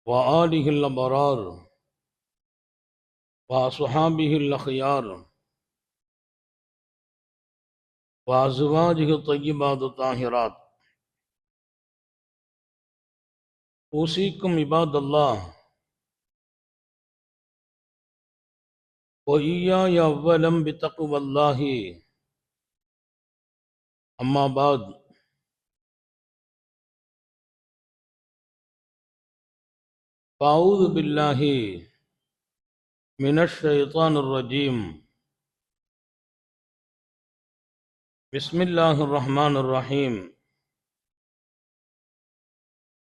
وآله الأبرار وأصحابه الأخيار وأزواجه الطيبات الطاهرات. أوصيكم عباد الله وإياي أولا بتقوى الله. أما بعد، فأعوذ بالله من الشيطان الرجيم. بسم الله الرحمن الرحيم.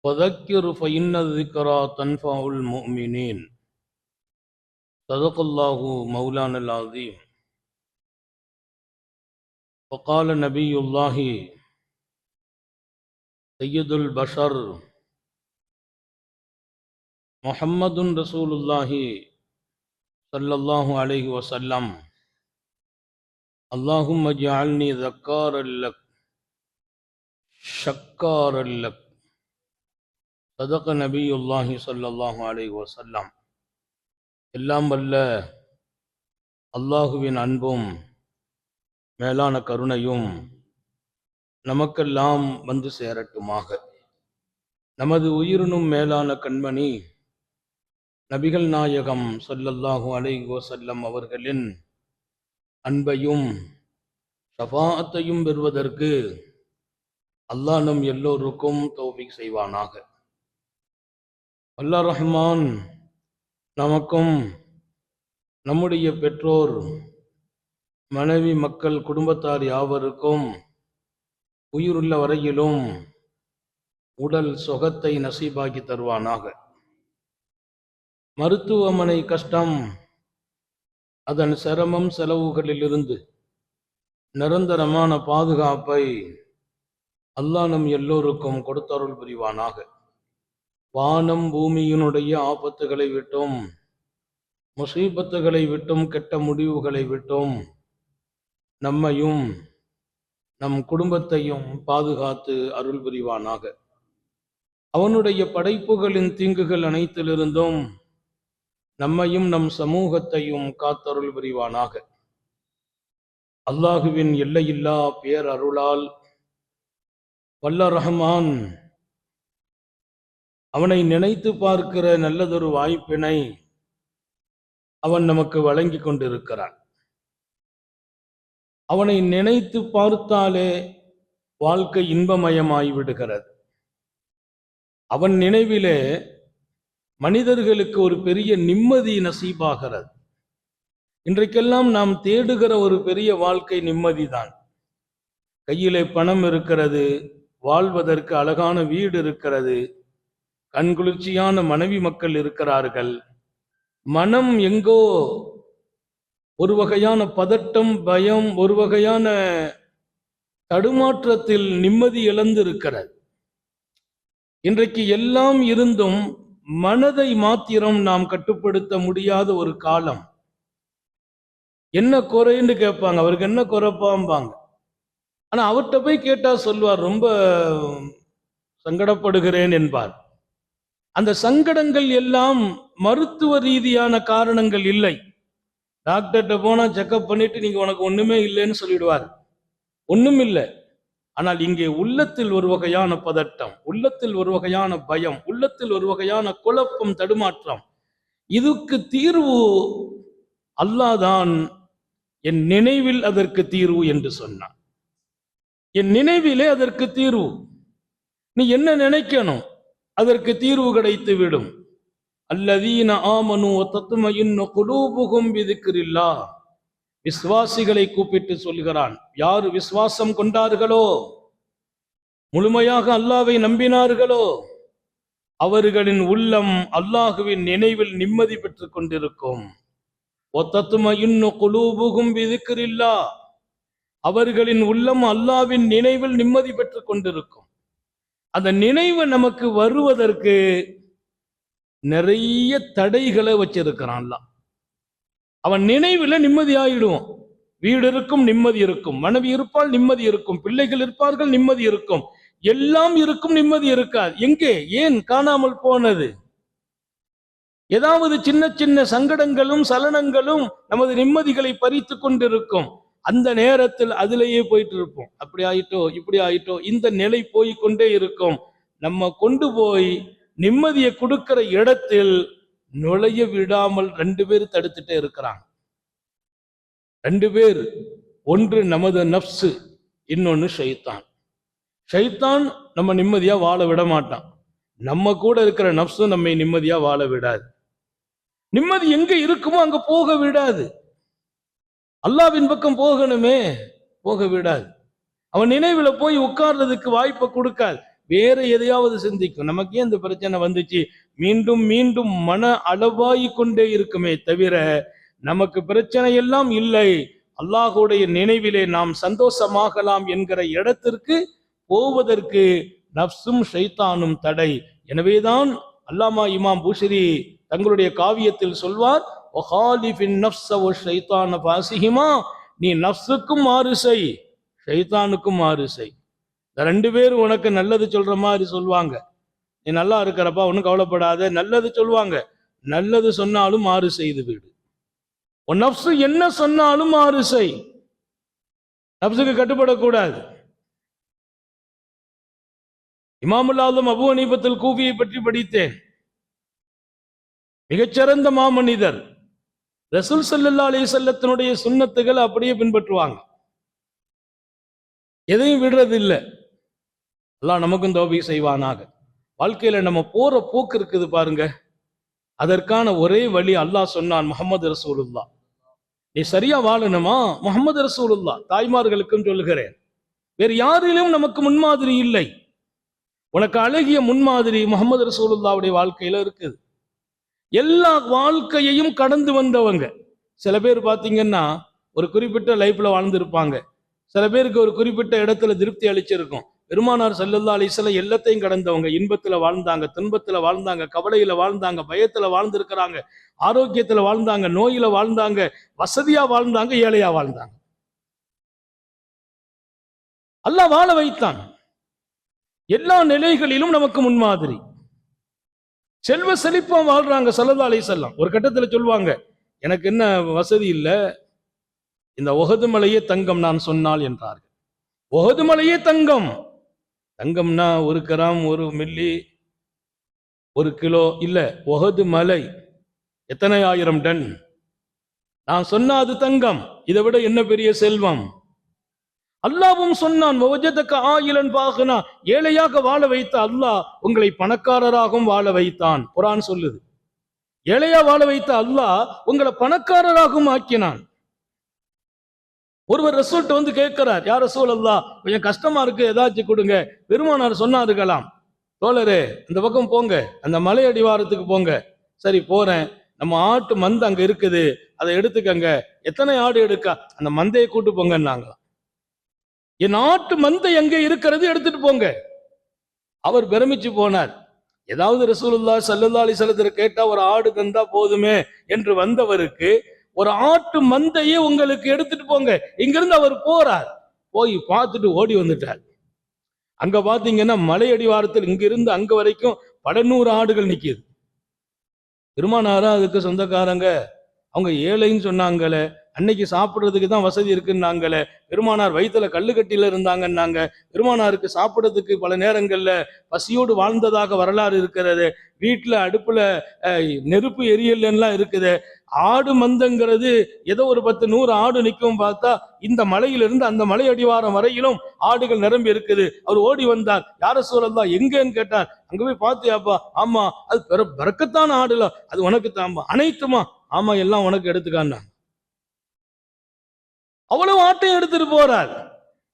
وذكر فإن الذكرى تنفع المؤمنين. صدق الله مولانا العظيم. وقال نبي الله سيد البشر محمد رسول الله صلى الله عليه وسلم: اللهم اجعلني ذكارا لك شكارا لك. صدق نبي الله صلى الله عليه وسلم. எல்லாம் வல்ல அல்லாஹுவின் அன்பும் மேலான கருணையும் நமக்கெல்லாம் வந்து சேரட்டுமாக. நமது உயிரினும் மேலான கண்மணி நபிகள் நாயகம் ஸல்லல்லாஹு அலைஹி வஸல்லம் அவர்களின் அன்பையும் ஷஃபாஅத்தையும் பெறுவதற்கு அல்லாஹ் நம் எல்லோருக்கும் தௌஃபீக் செய்வானாக. அல்லாஹ் ரஹ்மான் நமக்கும் நம்முடைய பெற்றோர், மனைவி, மக்கள், குடும்பத்தார் யாவருக்கும் உயிருள்ள வரையிலும் உடல் சுகத்தை நசீபாக்கி தருவானாக. மருத்துவமனை கஷ்டம், அதன் சிரமம், செலவுகளிலிருந்து நிரந்தரமான பாதுகாப்பை அல்லாஹ் நம் எல்லோருக்கும் கொடுத்தருள் புரிவானாக. வானம் பூமியினுடைய ஆபத்துகளை விட்டும், முசீபத்துகளை விட்டும், கெட்ட முடிவுகளை விட்டும் நம்மையும் நம் குடும்பத்தையும் பாதுகாத்து அருள் புரிவானாக. அவனுடைய படைப்புகளின் தீங்குகள் அனைத்திலிருந்தும் நம்மையும் நம் சமூகத்தையும் காத்தருள் புரிவானாக. அல்லாஹுவின் எல்லையில்லா பேரருளால் வல்ல ரஹ்மான் அவனை நினைத்து பார்க்கிற நல்லதொரு வாய்ப்பினை அவன் நமக்கு வழங்கி கொண்டிருக்கிறான். அவனை நினைத்து பார்த்தாலே வாழ்க்கை இன்பமயமாய் விடுகிறது. அவன் நினைவிலே மனிதர்களுக்கு ஒரு பெரிய நிம்மதி நசீபாகிறது. இன்றைக்கெல்லாம் நாம் தேடுகிற ஒரு பெரிய வாழ்க்கை நிம்மதிதான். கையிலே பணம் இருக்கிறது, வாழ்வதற்கு அழகான வீடு இருக்கிறது, கண்குளிர்ச்சியான மனைவி மக்கள் இருக்கிறார்கள். மனம் எங்கோ ஒரு வகையான பதட்டம், பயம், ஒரு வகையான தடுமாற்றத்தில் நிம்மதி இழந்திருக்கிறது. இன்றைக்கு எல்லாம் இருந்தும் மனதை மாத்திரம் நாம் கட்டுப்படுத்த முடியாத ஒரு காலம். என்ன குறைன்னு கேட்பாங்க, அவருக்கு என்ன குறைப்பாம்பாங்க. ஆனா அவர்கிட்ட போய் கேட்டா சொல்வார், ரொம்ப சங்கடப்படுகிறேன் என்பார். அந்த சங்கடங்கள் எல்லாம் மருத்துவ ரீதியான காரணங்கள் இல்லை. டாக்டர்கிட்ட போனா செக்அப் பண்ணிட்டு நீங்க உனக்கு ஒண்ணுமே இல்லைன்னு சொல்லிடுவார், ஒண்ணும் இல்லை. ஆனால் இங்கே உள்ளத்தில் ஒரு வகையான பதட்டம், உள்ளத்தில் ஒரு வகையான பயம், உள்ளத்தில் ஒரு வகையான குழப்பம், தடுமாற்றம். இதுக்கு தீர்வு அல்லாஹ் தான். என் நினைவில் அதற்கு தீர்வு என்று சொன்னான். என் நினைவிலே அதற்கு தீர்வு. நீ என்ன நினைக்கணும், அதற்கு தீர்வு கிடைத்து விடும். அல்லதீன ஆமனு தத்மஇன்னு குலூபுஹும் பிதிக்ரில்லாஹ். விசுவாசிகளை கூப்பிட்டு சொல்கிறான், யார் விசுவாசம் கொண்டார்களோ, முழுமையாக அல்லாஹ்வை நம்பினார்களோ, அவர்களின் உள்ளம் அல்லாஹுவின் நினைவில் நிம்மதி பெற்றுக் கொண்டிருக்கும். வதத்மஇன்னு குலூபுஹும் பிதிக்ரில்லாஹ். அவர்களின் உள்ளம் அல்லாஹ்வின் நினைவில் நிம்மதி பெற்றுக் கொண்டிருக்கும். அந்த நினைவு நமக்கு வருவதற்கு நிறைய தடைகளை வச்சிருக்கிறான். அவன் நினைவுல நிம்மதி ஆயிடுவோம். வீடு இருக்கும், நிம்மதி இருக்கும், மனைவி இருப்பால் நிம்மதி இருக்கும், பிள்ளைகள் இருப்பார்கள், நிம்மதி இருக்கும், எல்லாம் இருக்கும், நிம்மதி இருக்காது. எங்கே, ஏன் காணாமல் போனது? ஏதாவது சின்ன சின்ன சங்கடங்களும் சலனங்களும் நமது நிம்மதிகளை பறித்து கொண்டிருக்கும். அந்த நேரத்தில் அதிலேயே போயிட்டு இருப்போம். அப்படி ஆயிட்டோ இப்படி ஆயிட்டோ, இந்த நிலை போய்கொண்டே இருக்கும். நம்ம கொண்டு போய் நிம்மதியை கொடுக்கிற இடத்தில் நுழைய விடாமல் 2 பேர் தடுத்துட்டே இருக்கிறாங்க. 2 பேர், ஒன்று நமது நப்சு, இன்னொன்னு ஷைத்தான். ஷைத்தான் நம்ம நிம்மதியா வாழ விட மாட்டான். நம்ம கூட இருக்கிற நப்சு நம்மை நிம்மதியா வாழ விடாது. நிம்மதி எங்க இருக்குமோ அங்க போக விடாது. அல்லாஹ்வின் பக்கம் போகணுமே, போக விடாது. அவன் நினைவுல போய் உட்கார்றதுக்கு வாய்ப்பை கொடுக்காது. வேற எதையாவது சிந்திக்கும். நமக்கு ஏன் இந்த பிரச்சனை வந்துச்சு, மீண்டும் மீண்டும் மன அளவாய் கொண்டே இருக்குமே தவிர நமக்கு பிரச்சனை எல்லாம் இல்லை. அல்லாஹுடைய நினைவிலே நாம் சந்தோஷமாகலாம் என்கிற இடத்திற்கு போவதற்கு நப்சும் ஷைத்தானும் தடை. எனவேதான் அல்லாமா இமாம் பூஷரி தங்களுடைய காவியத்தில் சொல்வார், நீ நப்சுக்கும் மாறு செய், ஷைத்தானுக்கும் மாறு செய். இந்த 2 பேரும் உனக்கு நல்லது சொல்ற மாதிரி சொல்லுவாங்க. நீ நல்லா இருக்கிறப்பா ஒன்னும் கவலைப்படாத, நல்லது சொல்லுவாங்க. நல்லது சொன்னாலும் மாறு செய்து விடு. உன் நப்சு என்ன சொன்னாலும் மாறு செய். நப்சுக்கு கட்டுப்படக்கூடாது. இமாமுல் ஆலம் அபூ ஹனீஃபத்துல் கூஃபியை பற்றி படித்தேன். மிகச்சிறந்த மாமனிதர். ரசூல் ஸல்லல்லாஹு அலைஹி வஸல்லத்தினுடைய சுன்னத்துகள் அப்படியே பின்பற்றுவாங்க, எதையும் விடுறது இல்லை. அல்லாஹ் நமக்கும் தௌபீக் செய்வானாக. வாழ்க்கையில நம்ம போற போக்கு இருக்குது பாருங்க, அதற்கான ஒரே வழி அல்லாஹ் சொன்னான், முஹம்மது ரசூலுல்லாஹ். நீ சரியா வாழணுமா, முஹம்மது ரசூலுல்லாஹ். தாய்மார்களுக்கும் சொல்லுகிறேன், வேறு யாரிலும் நமக்கு முன்மாதிரி இல்லை. உனக்கு அழகிய முன்மாதிரி முஹம்மது ரசூலுல்லாஹ்வுடைய வாழ்க்கையில இருக்குது. எல்லா வாழ்க்கையையும் கடந்து வந்தவங்க. சில பேர் பார்த்தீங்கன்னா ஒரு குறிப்பிட்ட லைஃப்ல வாழ்ந்திருப்பாங்க. சில பேருக்கு ஒரு குறிப்பிட்ட இடத்துல திருப்தி அளிச்சிருக்கும். பெருமானார் ஸல்லல்லாஹு அலைஹி வஸல்லம் எல்லாத்தையும் கடந்தவங்க. இன்பத்துல வாழ்ந்தாங்க, துன்பத்துல வாழ்ந்தாங்க, கவலையில வாழ்ந்தாங்க, பயத்துல வாழ்ந்திருக்கிறாங்க, ஆரோக்கியத்துல வாழ்ந்தாங்க, நோயில வாழ்ந்தாங்க, வசதியா வாழ்ந்தாங்க, ஏழையா வாழ்ந்தாங்க. அல்லாஹ் வாழ வைத்தான். எல்லா நிலைகளிலும் நமக்கு முன்மாதிரி. செல்வ செழிப்பா வாழ்றாங்க ஸல்லல்லாஹு அலைஹி வஸல்லம். ஒரு கட்டத்துல சொல்லுவாங்க, எனக்கு என்ன வசதி இல்லை, இந்த உஹது மலையே தங்கம் நான் சொன்னால் என்றார்கள். உஹது மலையே தங்கம். தங்கம்னா 1 கிராம் 1 மில்லி 1 கிலோ இல்ல, உஹது மலை எத்தனை ஆயிரம் டன். நான் சொன்ன அது தங்கம். இதை விட என்ன பெரிய செல்வம். அல்லாவும் சொன்னான், ஏழையாக வாழ வைத்த அல்லாஹ் உங்களை பணக்காரராகவும் வாழ வைத்தான். குர்ஆன் சொல்லுது, ஏழையா வாழ வைத்த அல்லாஹ் உங்களை பணக்காரராகவும் ஆக்கினான். ஒருவர் ரசூல்ட்ட வந்து கேட்கிறார், யார் ரசூலல்லாஹ், கொஞ்சம் கஷ்டமா இருக்கு, ஏதாச்சும் கொடுங்க. பெருமானார் சொன்னார்களாம், தோழரே அந்த பக்கம் போங்க, அந்த மலை அடிவாரத்துக்கு போங்க. சரி போறேன், நம்ம ஆட்டு மந்தை அங்க இருக்குது, அதை எடுத்துக்கங்க. எத்தனை ஆடு எடுக்க, அந்த மந்தையை கூட்டு போங்கன்னாங்க. என் ஆட்டு மந்தை எங்க இருக்கிறது, எடுத்துட்டு போங்க. அவர் பிரமிச்சு போனார். ஏதாவது ரசூலுல்லாஹி ஸல்லல்லாஹு அலைஹி வஸல்லம் கேட்டா ஒரு ஆடு தந்தா போதுமே என்று வந்தவருக்கு ஒரு ஆட்டு மந்தையே உங்களுக்கு எடுத்துட்டு போங்க. இங்கிருந்து அவர் போறார், போய் பார்த்துட்டு ஓடி வந்துட்டார். அங்க பாத்தீங்கன்னா மலை அடிவாரத்தில் இங்கிருந்து அங்க வரைக்கும் பல 100 ஆடுகள் நிக்குது. பெருமானாரா அதுக்கு சொந்தக்காரங்க, அவங்க ஏழைன்னு சொன்னாங்களே, அன்னைக்கு சாப்பிட்றதுக்கு தான் வசதி இருக்குன்னாங்களே, பெருமானார் வயிற்றுல கல்லுக்கட்டியில இருந்தாங்கன்னாங்க, பெருமானாருக்கு சாப்பிட்றதுக்கு பல நேரங்கள்ல பசியோடு வாழ்ந்ததாக வரலாறு இருக்கிறது, வீட்டுல அடுப்புல நெருப்பு எரியல்லாம் இருக்குது. ஆடு மந்தங்கிறது ஏதோ ஒரு 10 100 ஆடு நிற்கும் பார்த்தா இந்த மலையிலிருந்து அந்த மலை அடிவாரம் வரையிலும் ஆடுகள் நிரம்பி இருக்குது. அவர் ஓடி வந்தார், யார ரசூலல்லாஹ் எங்கன்னு கேட்டார். அங்க போய் பார்த்தியாப்பா, ஆமா அது பரக்கத்தான ஆடுல, அது உனக்கு தான்பா. அனைத்துமா, ஆமா எல்லாம் உனக்கு எடுத்துக்கான்னா. அவ்வளவு ஆட்டையும் எடுத்துட்டு போறார்.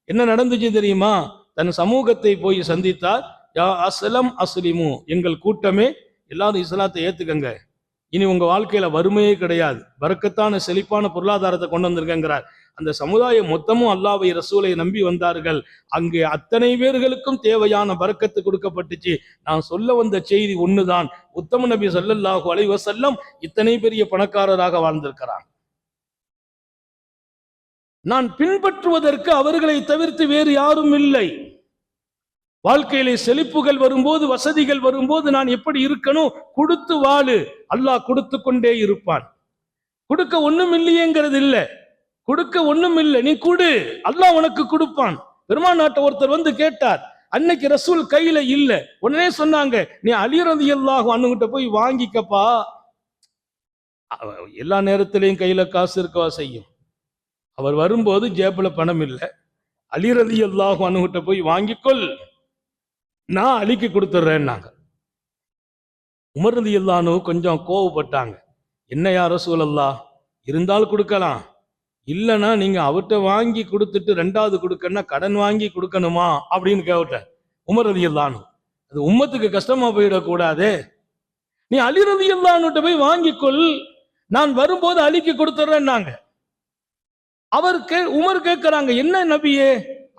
என்ன நடந்துச்சு தெரியுமா, தன் சமூகத்தை போய் சந்தித்தார். யா அஸ்லம் அஸ்லிமு, எங்கள் கூட்டமே எல்லாரும் இஸ்லாத்தை ஏத்துக்கங்க, இனி உங்க வாழ்க்கையில வறுமையே கிடையாது, பரக்கத்தான செழிப்பான பொருளாதாரத்தை கொண்டு வந்திருக்கிறார். அந்த சமுதாயம் மொத்தமும் அல்லாஹ்வை ரசூலை நம்பி வந்தார்கள். அங்கே அத்தனை பேர்களுக்கும் தேவையான பரக்கத்து கொடுக்கப்பட்டுச்சு. நான் சொல்ல வந்த செய்தி ஒண்ணுதான், உத்தம நபி ஸல்லல்லாஹு அலைஹி வஸல்லம் இத்தனை பெரிய பணக்காரராக வாழ்ந்திருக்கிறார். நான் பின்பற்றுவதற்கு அவர்களை தவிர்த்து வேறு யாரும் இல்லை. வாழ்க்கையிலே செழிப்புகள் வரும்போது, வசதிகள் வரும்போது நான் எப்படி இருக்கணும்? கொடுத்து வாழு. அல்லாஹ் கொடுத்து கொண்டே இருப்பான். கொடுக்க ஒண்ணும் இல்லையேங்கிறது இல்ல, கொடுக்க ஒண்ணும் இல்லை, நீ கொடு, அல்லாஹ் உனக்கு கொடுப்பான். பெருமான் நாட்ட ஒருத்தர் வந்து கேட்டார், அன்னைக்கு ரசூல் கையில இல்ல, உடனே சொன்னாங்க, நீ அலி ரலியல்லாஹு அன்ஹுகிட்ட போய் வாங்கிக்கப்பா. எல்லா நேரத்திலையும் கையில காசு இருக்கவா செய்யும். அவர் வரும்போது ஜேபுல பணம் இல்லை, அலி ரலியல்லாஹு அன்ஹுகிட்ட போய் வாங்கிக்கொள், நான் அலிக்கு கொடுத்துட்றேன்னாங்க. உமர் ரலியல்லாஹு அன்ஹு கொஞ்சம் கோவப்பட்டாங்க. என்ன யா ரசூலல்லாஹ், இருந்தால் கொடுக்கலாம், இல்லைன்னா நீங்க அவர்கிட்ட வாங்கி கொடுத்துட்டு ரெண்டாவது கொடுக்கணும்னா கடன் வாங்கி கொடுக்கணுமா அப்படின்னு கேட்டார் உமர் ரலியல்லாஹு அன்ஹு. அது உம்மத்துக்கு கஷ்டமா போயிடக்கூடாதே, நீ அலி ரலியல்லாஹு அன்ஹுட்ட போய் வாங்கிக்கொள், நான் வரும்போது அலிக்கு கொடுத்துட்றேன்னாங்க. உமர் கேட்கிறாங்க, என்ன நபியே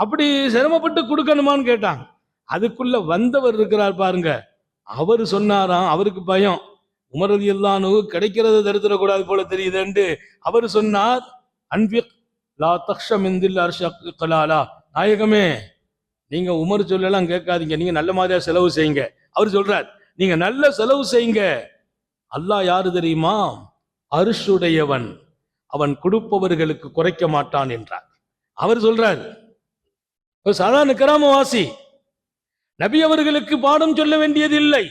அப்படி சிரமப்பட்டு கொடுக்கணுமான்னு கேட்டாங்க. அதுக்குள்ள வந்தவர் இருக்கிறார் பாருங்க, அவரு சொன்னாராம், அவருக்கு பயம், உமர் ரலியல்லாஹு அன்ஹு கிடைக்கிறத தடுத்துடக்கூடாது போல தெரியுதுன்னு அவர் சொன்னார், அன்பிக் லா தக்ஷ மின் தில் அர்ஷக் கலாலா, நாயகமே நீங்க உமர் சொல்லலாம் கேட்காதீங்க, நீங்க நல்ல மாதிரியா செலவு செய்யுங்க. அவர் சொல்றார், நீங்க நல்ல செலவு செய்யுங்க, அல்லாஹ் யாரு தெரியுமா? அர்ஷுடையவன், அவன் கொடுப்பவர்களுக்கு குறைக்க மாட்டான் என்றார். அவர் சொல்றார், ஒரு சாதாரண கிராமவாசி, நபி அவர்களுக்கு பாடம் சொல்ல வேண்டியது இல்லை.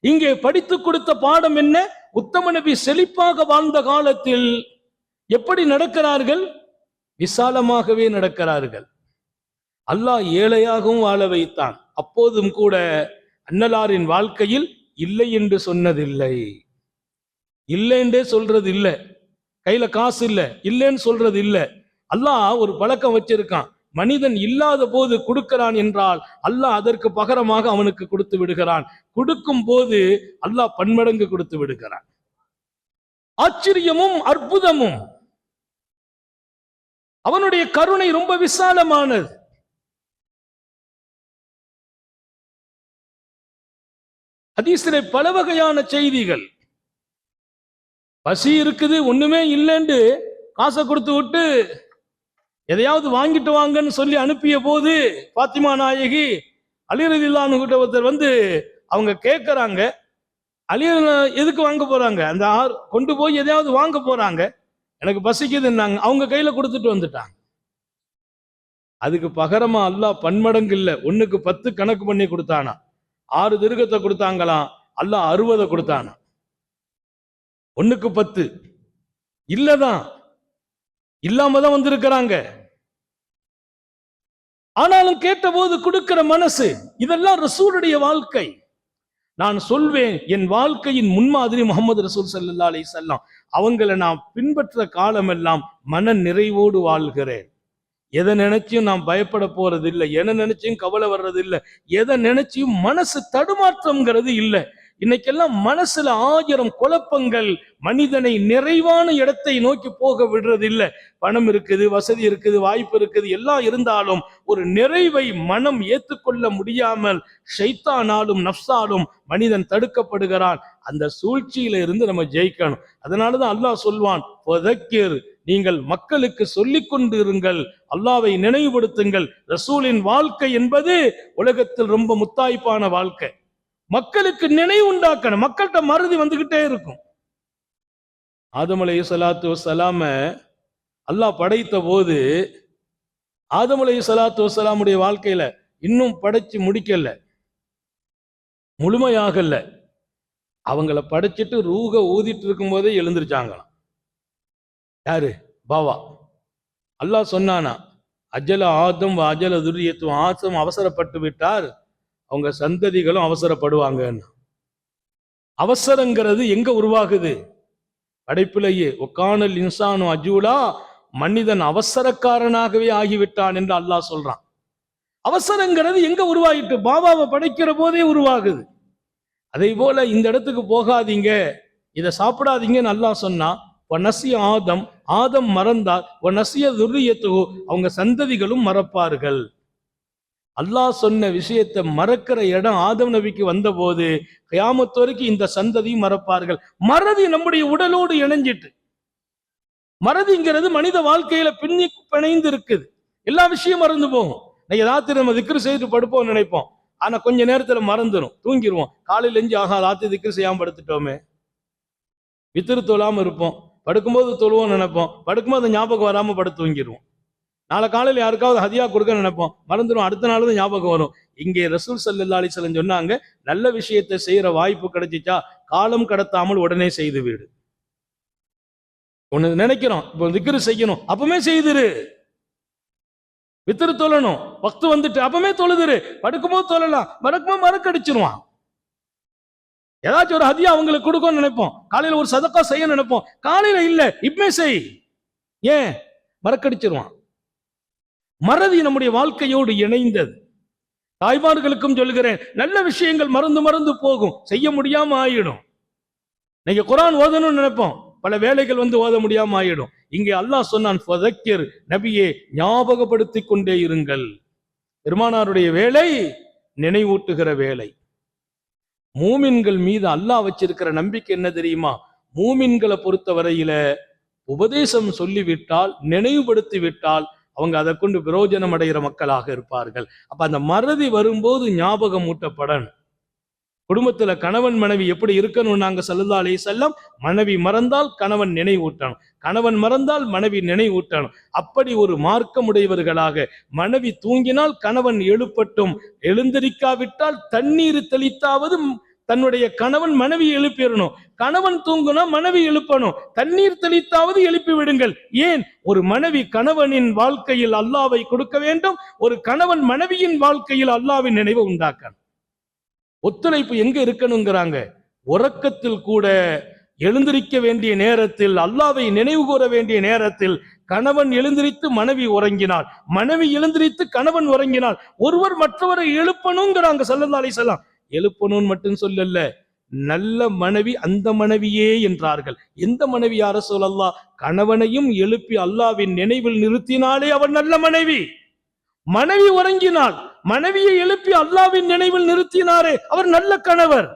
இங்கே படித்து கொடுத்த பாடம் என்ன? உத்தம நபி செழிப்பாக வாழ்ந்த காலத்தில் எப்படி நடக்கிறார்கள்? விசாலமாகவே நடக்கிறார்கள். அல்லாஹ் ஏழையாகவும் வாழ வைத்தான். அப்போதும் கூட அன்னலாரின் வாழ்க்கையில் இல்லை என்று சொன்னதில்லை, இல்லை என்றே சொல்றது இல்லை, கையில காசு இல்லை இல்லைன்னு சொல்றது இல்லை. அல்லாஹ் ஒரு பழக்கம் வச்சிருக்கான், மனிதன் இல்லாத போது கொடுக்கிறான் என்றால் அல்லாஹ் அதற்கு பகரமாக அவனுக்கு கொடுத்து விடுகிறான். கொடுக்கும் போது அல்லாஹ் பன்மடங்கு கொடுத்து விடுகிறான். ஆச்சரியமும் அற்புதமும், அவனுடைய கருணை ரொம்ப விசாலமானது. ஹதீஸிலே பல வகையான செய்திகள். பசி இருக்குது, ஒண்ணுமே இல்லைன்னு காசை கொடுத்து விட்டு எதையாவது வாங்கிட்டு வாங்கன்னு சொல்லி அனுப்பிய போது பாத்திமா நாயகி அலி ரலியல்லாஹு அன்ஹு கிட்ட ஒருத்தர் வந்து அவங்க கேட்கறாங்க, அலி எதுக்கு வாங்க போறாங்க? அந்த கொண்டு போய் எதையாவது வாங்க போறாங்க, எனக்கு பசிக்குதுன்னாங்க. அவங்க கையில கொடுத்துட்டு வந்துட்டாங்க. அதுக்கு பகரமா அல்லாஹ் பன்மடங்கு இல்ல, 1க்கு 10 கணக்கு பண்ணி கொடுத்தானா. 6 திருகத்தை கொடுத்தாங்களாம், அல்லாஹ் 60 கொடுத்தானா. 1க்கு 10 இல்லதான், இல்லாம தான் வந்திருக்கிறாங்க. ஆனாலும் கேட்டபோது கொடுக்கிற மனசு, இதெல்லாம் ரசூலுடைய வாழ்க்கை. நான் சொல்வேன், என் வாழ்க்கையின் முன்மாதிரி முகமது ரசூல் ஸல்லல்லாஹு அலைஹி வஸல்லம். அவங்களை நான் பின்பற்ற காலமெல்லாம் மன நிறைவோடு வாழ்கிறேன். எதை நினைச்சும் நான் பயப்பட போறது இல்லை, எதை நினைச்சும் கவலை வர்றது இல்லை, எதை நினைச்சும் மனசு தடுமாற்றம்ங்கிறது இல்லை. இன்னைக்கெல்லாம் மனசுல 1000 குழப்பங்கள் மனிதனை நிறைவான இடத்தை நோக்கி போக விடுறது இல்லை. பணம் இருக்குது, வசதி இருக்குது, வாய்ப்பு இருக்குது, எல்லாம் இருந்தாலும் ஒரு நிறைவை மனம் ஏற்றுக்கொள்ள முடியாமல் ஷைத்தானாலும் நஃப்ஸாலும் மனிதன் தடுக்கப்படுகிறான். அந்த சூழ்ச்சியில இருந்து நம்ம ஜெயிக்கணும். அதனாலதான் அல்லாஹ் சொல்வான், நீங்கள் மக்களுக்கு சொல்லிக் கொண்டு இருங்கள், அல்லாஹ்வை நினைவுபடுத்துங்கள். ரசூலின் வாழ்க்கை என்பது உலகத்தில் ரொம்ப முத்தாய்ப்பான வாழ்க்கை. மக்களுக்கு நினைவு உண்டாக்கணும், மக்கள்கிட்ட மறதி வந்துகிட்டே இருக்கும். ஆதம் அலைஹிஸ்ஸலாத்து வஸ்ஸலாம அல்லாஹ் படைத்த போது ஆதம் அலைஹிஸ்ஸலாத்து வஸ்ஸலாமுடைய வாழ்க்கையில இன்னும் படைச்சு முடிக்கல, முழுமையாகல. அவங்கள படைச்சிட்டு ரூக ஊதிட்டு இருக்கும் போதே எழுந்திருச்சாங்களாம். யாரு? பாவா. அல்லாஹ் சொன்னானா, அஜல ஆதம் அஜல துர்ரியத்து, ஆதம் அவசரப்பட்டு விட்டார், அவங்க சந்ததிகளும் அவசரப்படுவாங்க. அவசரங்கிறது எங்க உருவாகுது? படைப்பிலேயே. ஒக்கானல் இன்சானு அஜூலா, மனிதன் அவசரக்காரனாகவே ஆகிவிட்டான் என்று அல்லாஹ் சொல்றான். அவசரங்கிறது எங்க உருவாகிட்டு? பாபாவை படைக்கிற போதே உருவாகுது. அதே போல இந்த இடத்துக்கு போகாதீங்க, இதை சாப்பிடாதீங்கன்னு அல்லாஹ் சொன்னா, நசிய ஆதம், ஆதம் மறந்தார், நசிய துர்ரியத்து, அவங்க சந்ததிகளும் மறப்பார்கள். அல்லாஹ் சொன்ன விஷயத்தை மறக்கிற இடம் ஆதம் நபிக்கு வந்த போது கியாமத் வரைக்கும் இந்த சந்ததியும் மறப்பார்கள். மறதி நம்முடைய உடலோடு இணைஞ்சிட்டு, மறதிங்கிறது மனித வாழ்க்கையில பின்னி பிணைந்து இருக்குது. எல்லா விஷயம் மறந்து போகும். இன்னைக்கு ராத்திரி நம்ம திக்ரு செய்துட்டு படுப்போம் நினைப்போம், ஆனா கொஞ்ச நேரத்துல மறந்துடும், தூங்கிடுவோம். காலையில எஞ்சி ஆகா ராத்திரி திக்ரு செய்யாம படுத்துட்டோமே. வித்திரு தொழாம இருப்போம், படுக்கும்போது தொழுவோம் நினைப்போம், படுக்கும்போது ஞாபகம் வராம படுத்து தூங்கிடுவோம். நாளை காலையில் யாருக்காவது ஹதியா கொடுக்க நினைப்போம், மறந்துடும், அடுத்த நாள் தான் ஞாபகம் வரும். இங்கே ரசூல் ஸல்லல்லாஹு அலைஹி வஸல்லம் சொன்னாங்க, நல்ல விஷயத்தை செய்யற வாய்ப்பு கிடைச்சிச்சா காலம் கடத்தாமல் உடனே செய்து விடு. ஒண்ணு நினைக்கிறோம் இப்போ திக்ரு செய்யணும், அப்பவுமே செய்திரு. வித்திரு தொழணும், வக்து வந்துட்டு அப்பவுமே தொழுதுரு. படுக்கும்போது தொழலாம், படுக்கும்போது மறக்கடிச்சிருவான். ஏதாச்சும் ஒரு ஹதியா அவங்களுக்கு கொடுக்கணும்னு நினைப்போம், காலையில ஒரு சதக்கா செய்ய நினைப்போம், காலையில இல்ல இப்பமே செய். ஏன்? மறக்கடிச்சிருவான். மறதி நம்முடைய வாழ்க்கையோடு இணைந்தது. தாய்மார்களுக்கும் சொல்கிறேன், நல்ல விஷயங்கள் மறந்து மறந்து போகும், செய்ய முடியாம ஆயிடும். நீங்க குர்ஆன் ஓதணும்னு நினைப்போம், பல வேலைகள் வந்து ஓத முடியாம ஆயிடும். இங்கே அல்லாஹ் சொன்னான், ஃபதக்கிர், நபியே ஞாபகப்படுத்திக் கொண்டே இருங்கள். பெருமானாருடைய வேலை நினைவூட்டுகிற வேலை. மூமின்கள் மீது அல்லாஹ் வச்சிருக்கிற நம்பிக்கை என்ன தெரியுமா? மூமின்களை பொறுத்த வரையில உபதேசம் சொல்லிவிட்டால், நினைவுபடுத்தி விட்டால் அவங்க அதை கொண்டு பிரயோஜனம் அடைகிற மக்களாக இருப்பார்கள். அப்ப அந்த மறதி வரும்போது ஞாபகம் ஊட்டப்படணும். குடும்பத்துல கணவன் மனைவி எப்படி இருக்கணும்? நாங்க ஸல்லல்லாஹு அலைஹி வஸல்லம், மனைவி மறந்தால் கணவன் நினைவூட்டணும், கணவன் மறந்தால் மனைவி நினைவூட்டணும். அப்படி ஒரு மார்க்கமுடையவர்களாக, மனைவி தூங்கினால் கணவன் எழுப்பட்டும், எழுந்திருக்காவிட்டால் தண்ணீர் தெளித்தாவது தன்னுடைய கணவன் மனைவி எழுப்பிடணும். கணவன் தூங்குனா மனைவி எழுப்பணும், தண்ணீர் தெளித்தாவது எழுப்பி விடுங்கள். ஏன்? ஒரு மனைவி கணவனின் வாழ்க்கையில் அல்லாஹ்வை கொடுக்க வேண்டும், ஒரு கணவன் மனைவியின் வாழ்க்கையில் அல்லாஹ்வின் நினைவை உண்டாக்கணும். ஒத்துழைப்பு எங்க இருக்கணுங்கிறாங்க? உறக்கத்தில் கூட எழுந்திருக்க வேண்டிய நேரத்தில், அல்லாஹ்வை நினைவு கூற வேண்டிய நேரத்தில் கணவன் எழுந்திரித்து மனைவி உறங்கினாள், மனைவி எழுந்திரித்து கணவன் உறங்கினாள், ஒருவர் மற்றவரை எழுப்பணுங்கிறாங்க ஸல்லல்லாஹு அலைஹி வஸல்லம். எழுப்பணும்னு மட்டும் சொல்லல, நல்ல மனைவி அந்த மனைவியே என்றார்கள். எந்த மனைவி யா ரசூலல்லாஹ்? கணவனையும் எழுப்பி அல்லாஹ்வின் நினைவில் நிறுத்தினாலே அவன் நல்ல மனைவி. மனைவி உறங்கினாள், மனைவியை எழுப்பி அல்லாஹ்வின் நினைவில் நிறுத்தினாரே அவர் நல்ல கணவர்.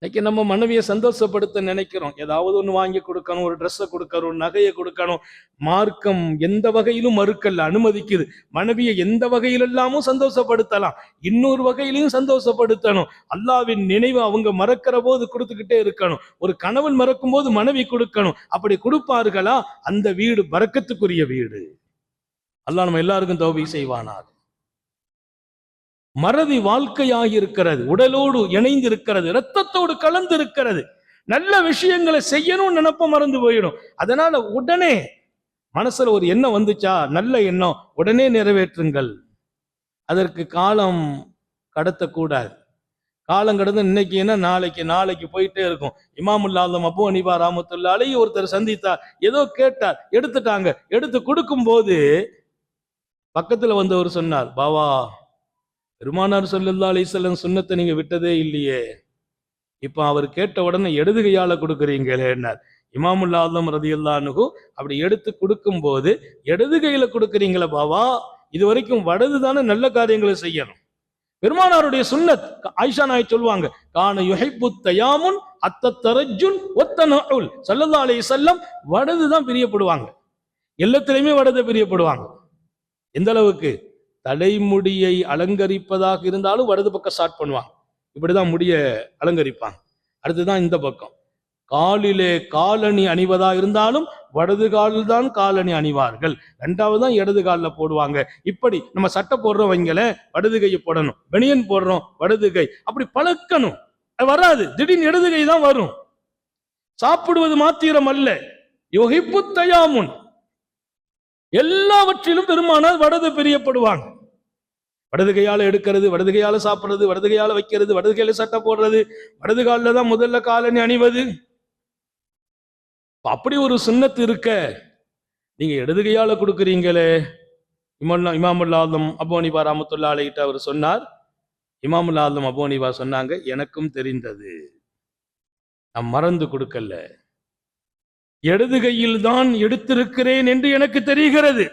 இன்னைக்கு நம்ம மனைவியை சந்தோஷப்படுத்த நினைக்கிறோம், ஏதாவது ஒண்ணு வாங்கி கொடுக்கணும், ஒரு ட்ரெஸ்ஸை கொடுக்கணும், நகையை கொடுக்கணும். மார்க்கம் எந்த வகையிலும் மறுக்கல்ல, அனுமதிக்குது. மனைவியை எந்த வகையிலெல்லாமும் சந்தோஷப்படுத்தலாம், இன்னொரு வகையிலையும் சந்தோஷப்படுத்தணும். அல்லாஹ்வின் நினைவு அவங்க மறக்கிற போது கொடுத்துக்கிட்டே இருக்கணும். ஒரு கணவன் மறக்கும் போது மனைவி கொடுக்கணும். அப்படி கொடுப்பார்களா, அந்த வீடு பரக்கத்துக்குரிய வீடு. அல்லாஹ் நம்ம எல்லாருக்கும் தௌபீக் செய்வானாக. மறதி வாழ்க்கையாக இருக்கிறது, உடலோடு இணைந்து இருக்கிறது, இரத்தத்தோடு கலந்து இருக்கிறது. நல்ல விஷயங்களை செய்யணும்னு நினைப்ப மறந்து போயிடும். அதனால உடனே மனசுல ஒரு எண்ணம் வந்துச்சா, நல்ல எண்ணம், உடனே நிறைவேற்றுங்கள். அதற்கு காலம் கடத்தக்கூடாது. காலம் கடந்து இன்னைக்கு என்ன நாளைக்கு போயிட்டே இருக்கும். இமாமுல் ஆலம் அபூ ஹனீஃபா ரஹ்மத்துல்லாஹி அலைஹி ஒருத்தர் சந்தித்தார், ஏதோ கேட்டார், எடுத்துட்டாங்க. எடுத்து கொடுக்கும் போது பக்கத்துல வந்தவர் சொன்னார், பாவா பெருமானார் ஸல்லல்லாஹு அலைஹி வஸல்லம் சுன்னத்தை நீங்க விட்டதே இல்லையே, இப்ப அவர் கேட்ட உடனே இடது கையால கொடுக்குறீங்களேன்னார். இமாமுல் ஆலம் ரலியல்லாஹு அன்ஹு அப்படி எடுத்து கொடுக்கும் போது, இடது கையில கொடுக்குறீங்களா பாவா, இது வரைக்கும் வடது தானே நல்ல காரியங்களை செய்யணும். பெருமானாருடைய சுன்னத், ஆயிஷா நாய் சொல்லுவாங்க, கான யுஹிப்பு தயாமுன் அத்தரஜுல் வத்தனஉல். ஸல்லல்லாஹு அலைஹி வஸல்லம் வடது தான் பிரியப்படுவாங்க, எல்லாத்திலையுமே வடதை பிரியப்படுவாங்க. எந்த அளவுக்கு? தலைமுடியை அலங்கரிப்பதாக இருந்தாலும் வடது பக்கம் ஸ்டார்ட் பண்ணுவாங்க, இப்படிதான் முடிய அலங்கரிப்பாங்க. அடுத்துதான் இந்த பக்கம். காலிலே காலணி அணிவதா இருந்தாலும் வடது காலில் தான் காலணி அணிவார்கள், ரெண்டாவது தான் இடது காலில் போடுவாங்க. இப்படி நம்ம சட்டை போடுறோம் வைங்கள, வடது கையை போடணும், பெனியன் போடுறோம் வடது கை, அப்படி பழக்கணும். அது வராது, திடீர்னு இடது கை தான் வரும். சாப்பிடுவது மாத்திரம் அல்ல, யுஹிப்பு தயாமுன், எல்லாவற்றிலும் பெருமானார் வடது பிரியப்படுவாங்க. வடது கையால எடுக்கிறது, வடது கையால சாப்பிடுறது, வடது கையால வைக்கிறது, வடது கையில சட்டை போடுறது, வடது காலில் தான் முதல்ல காலணி அணிவது. அப்படி ஒரு சுன்னத்து இருக்க நீங்க இடது கையால கொடுக்குறீங்களே. இமாமுல் ஆலம் அபூ ஹனீஃபா ரஹ்மத்துல்லாஹி அலைஹி அவர் சொன்னார், இமாமுல் ஆலம் அபூ ஹனீஃபா சொன்னாங்க, எனக்கும் தெரிந்தது, நான் மறந்து கொடுக்கல, இடது கையில் தான் எடுத்திருக்கிறேன் என்று எனக்கு தெரிகிறது,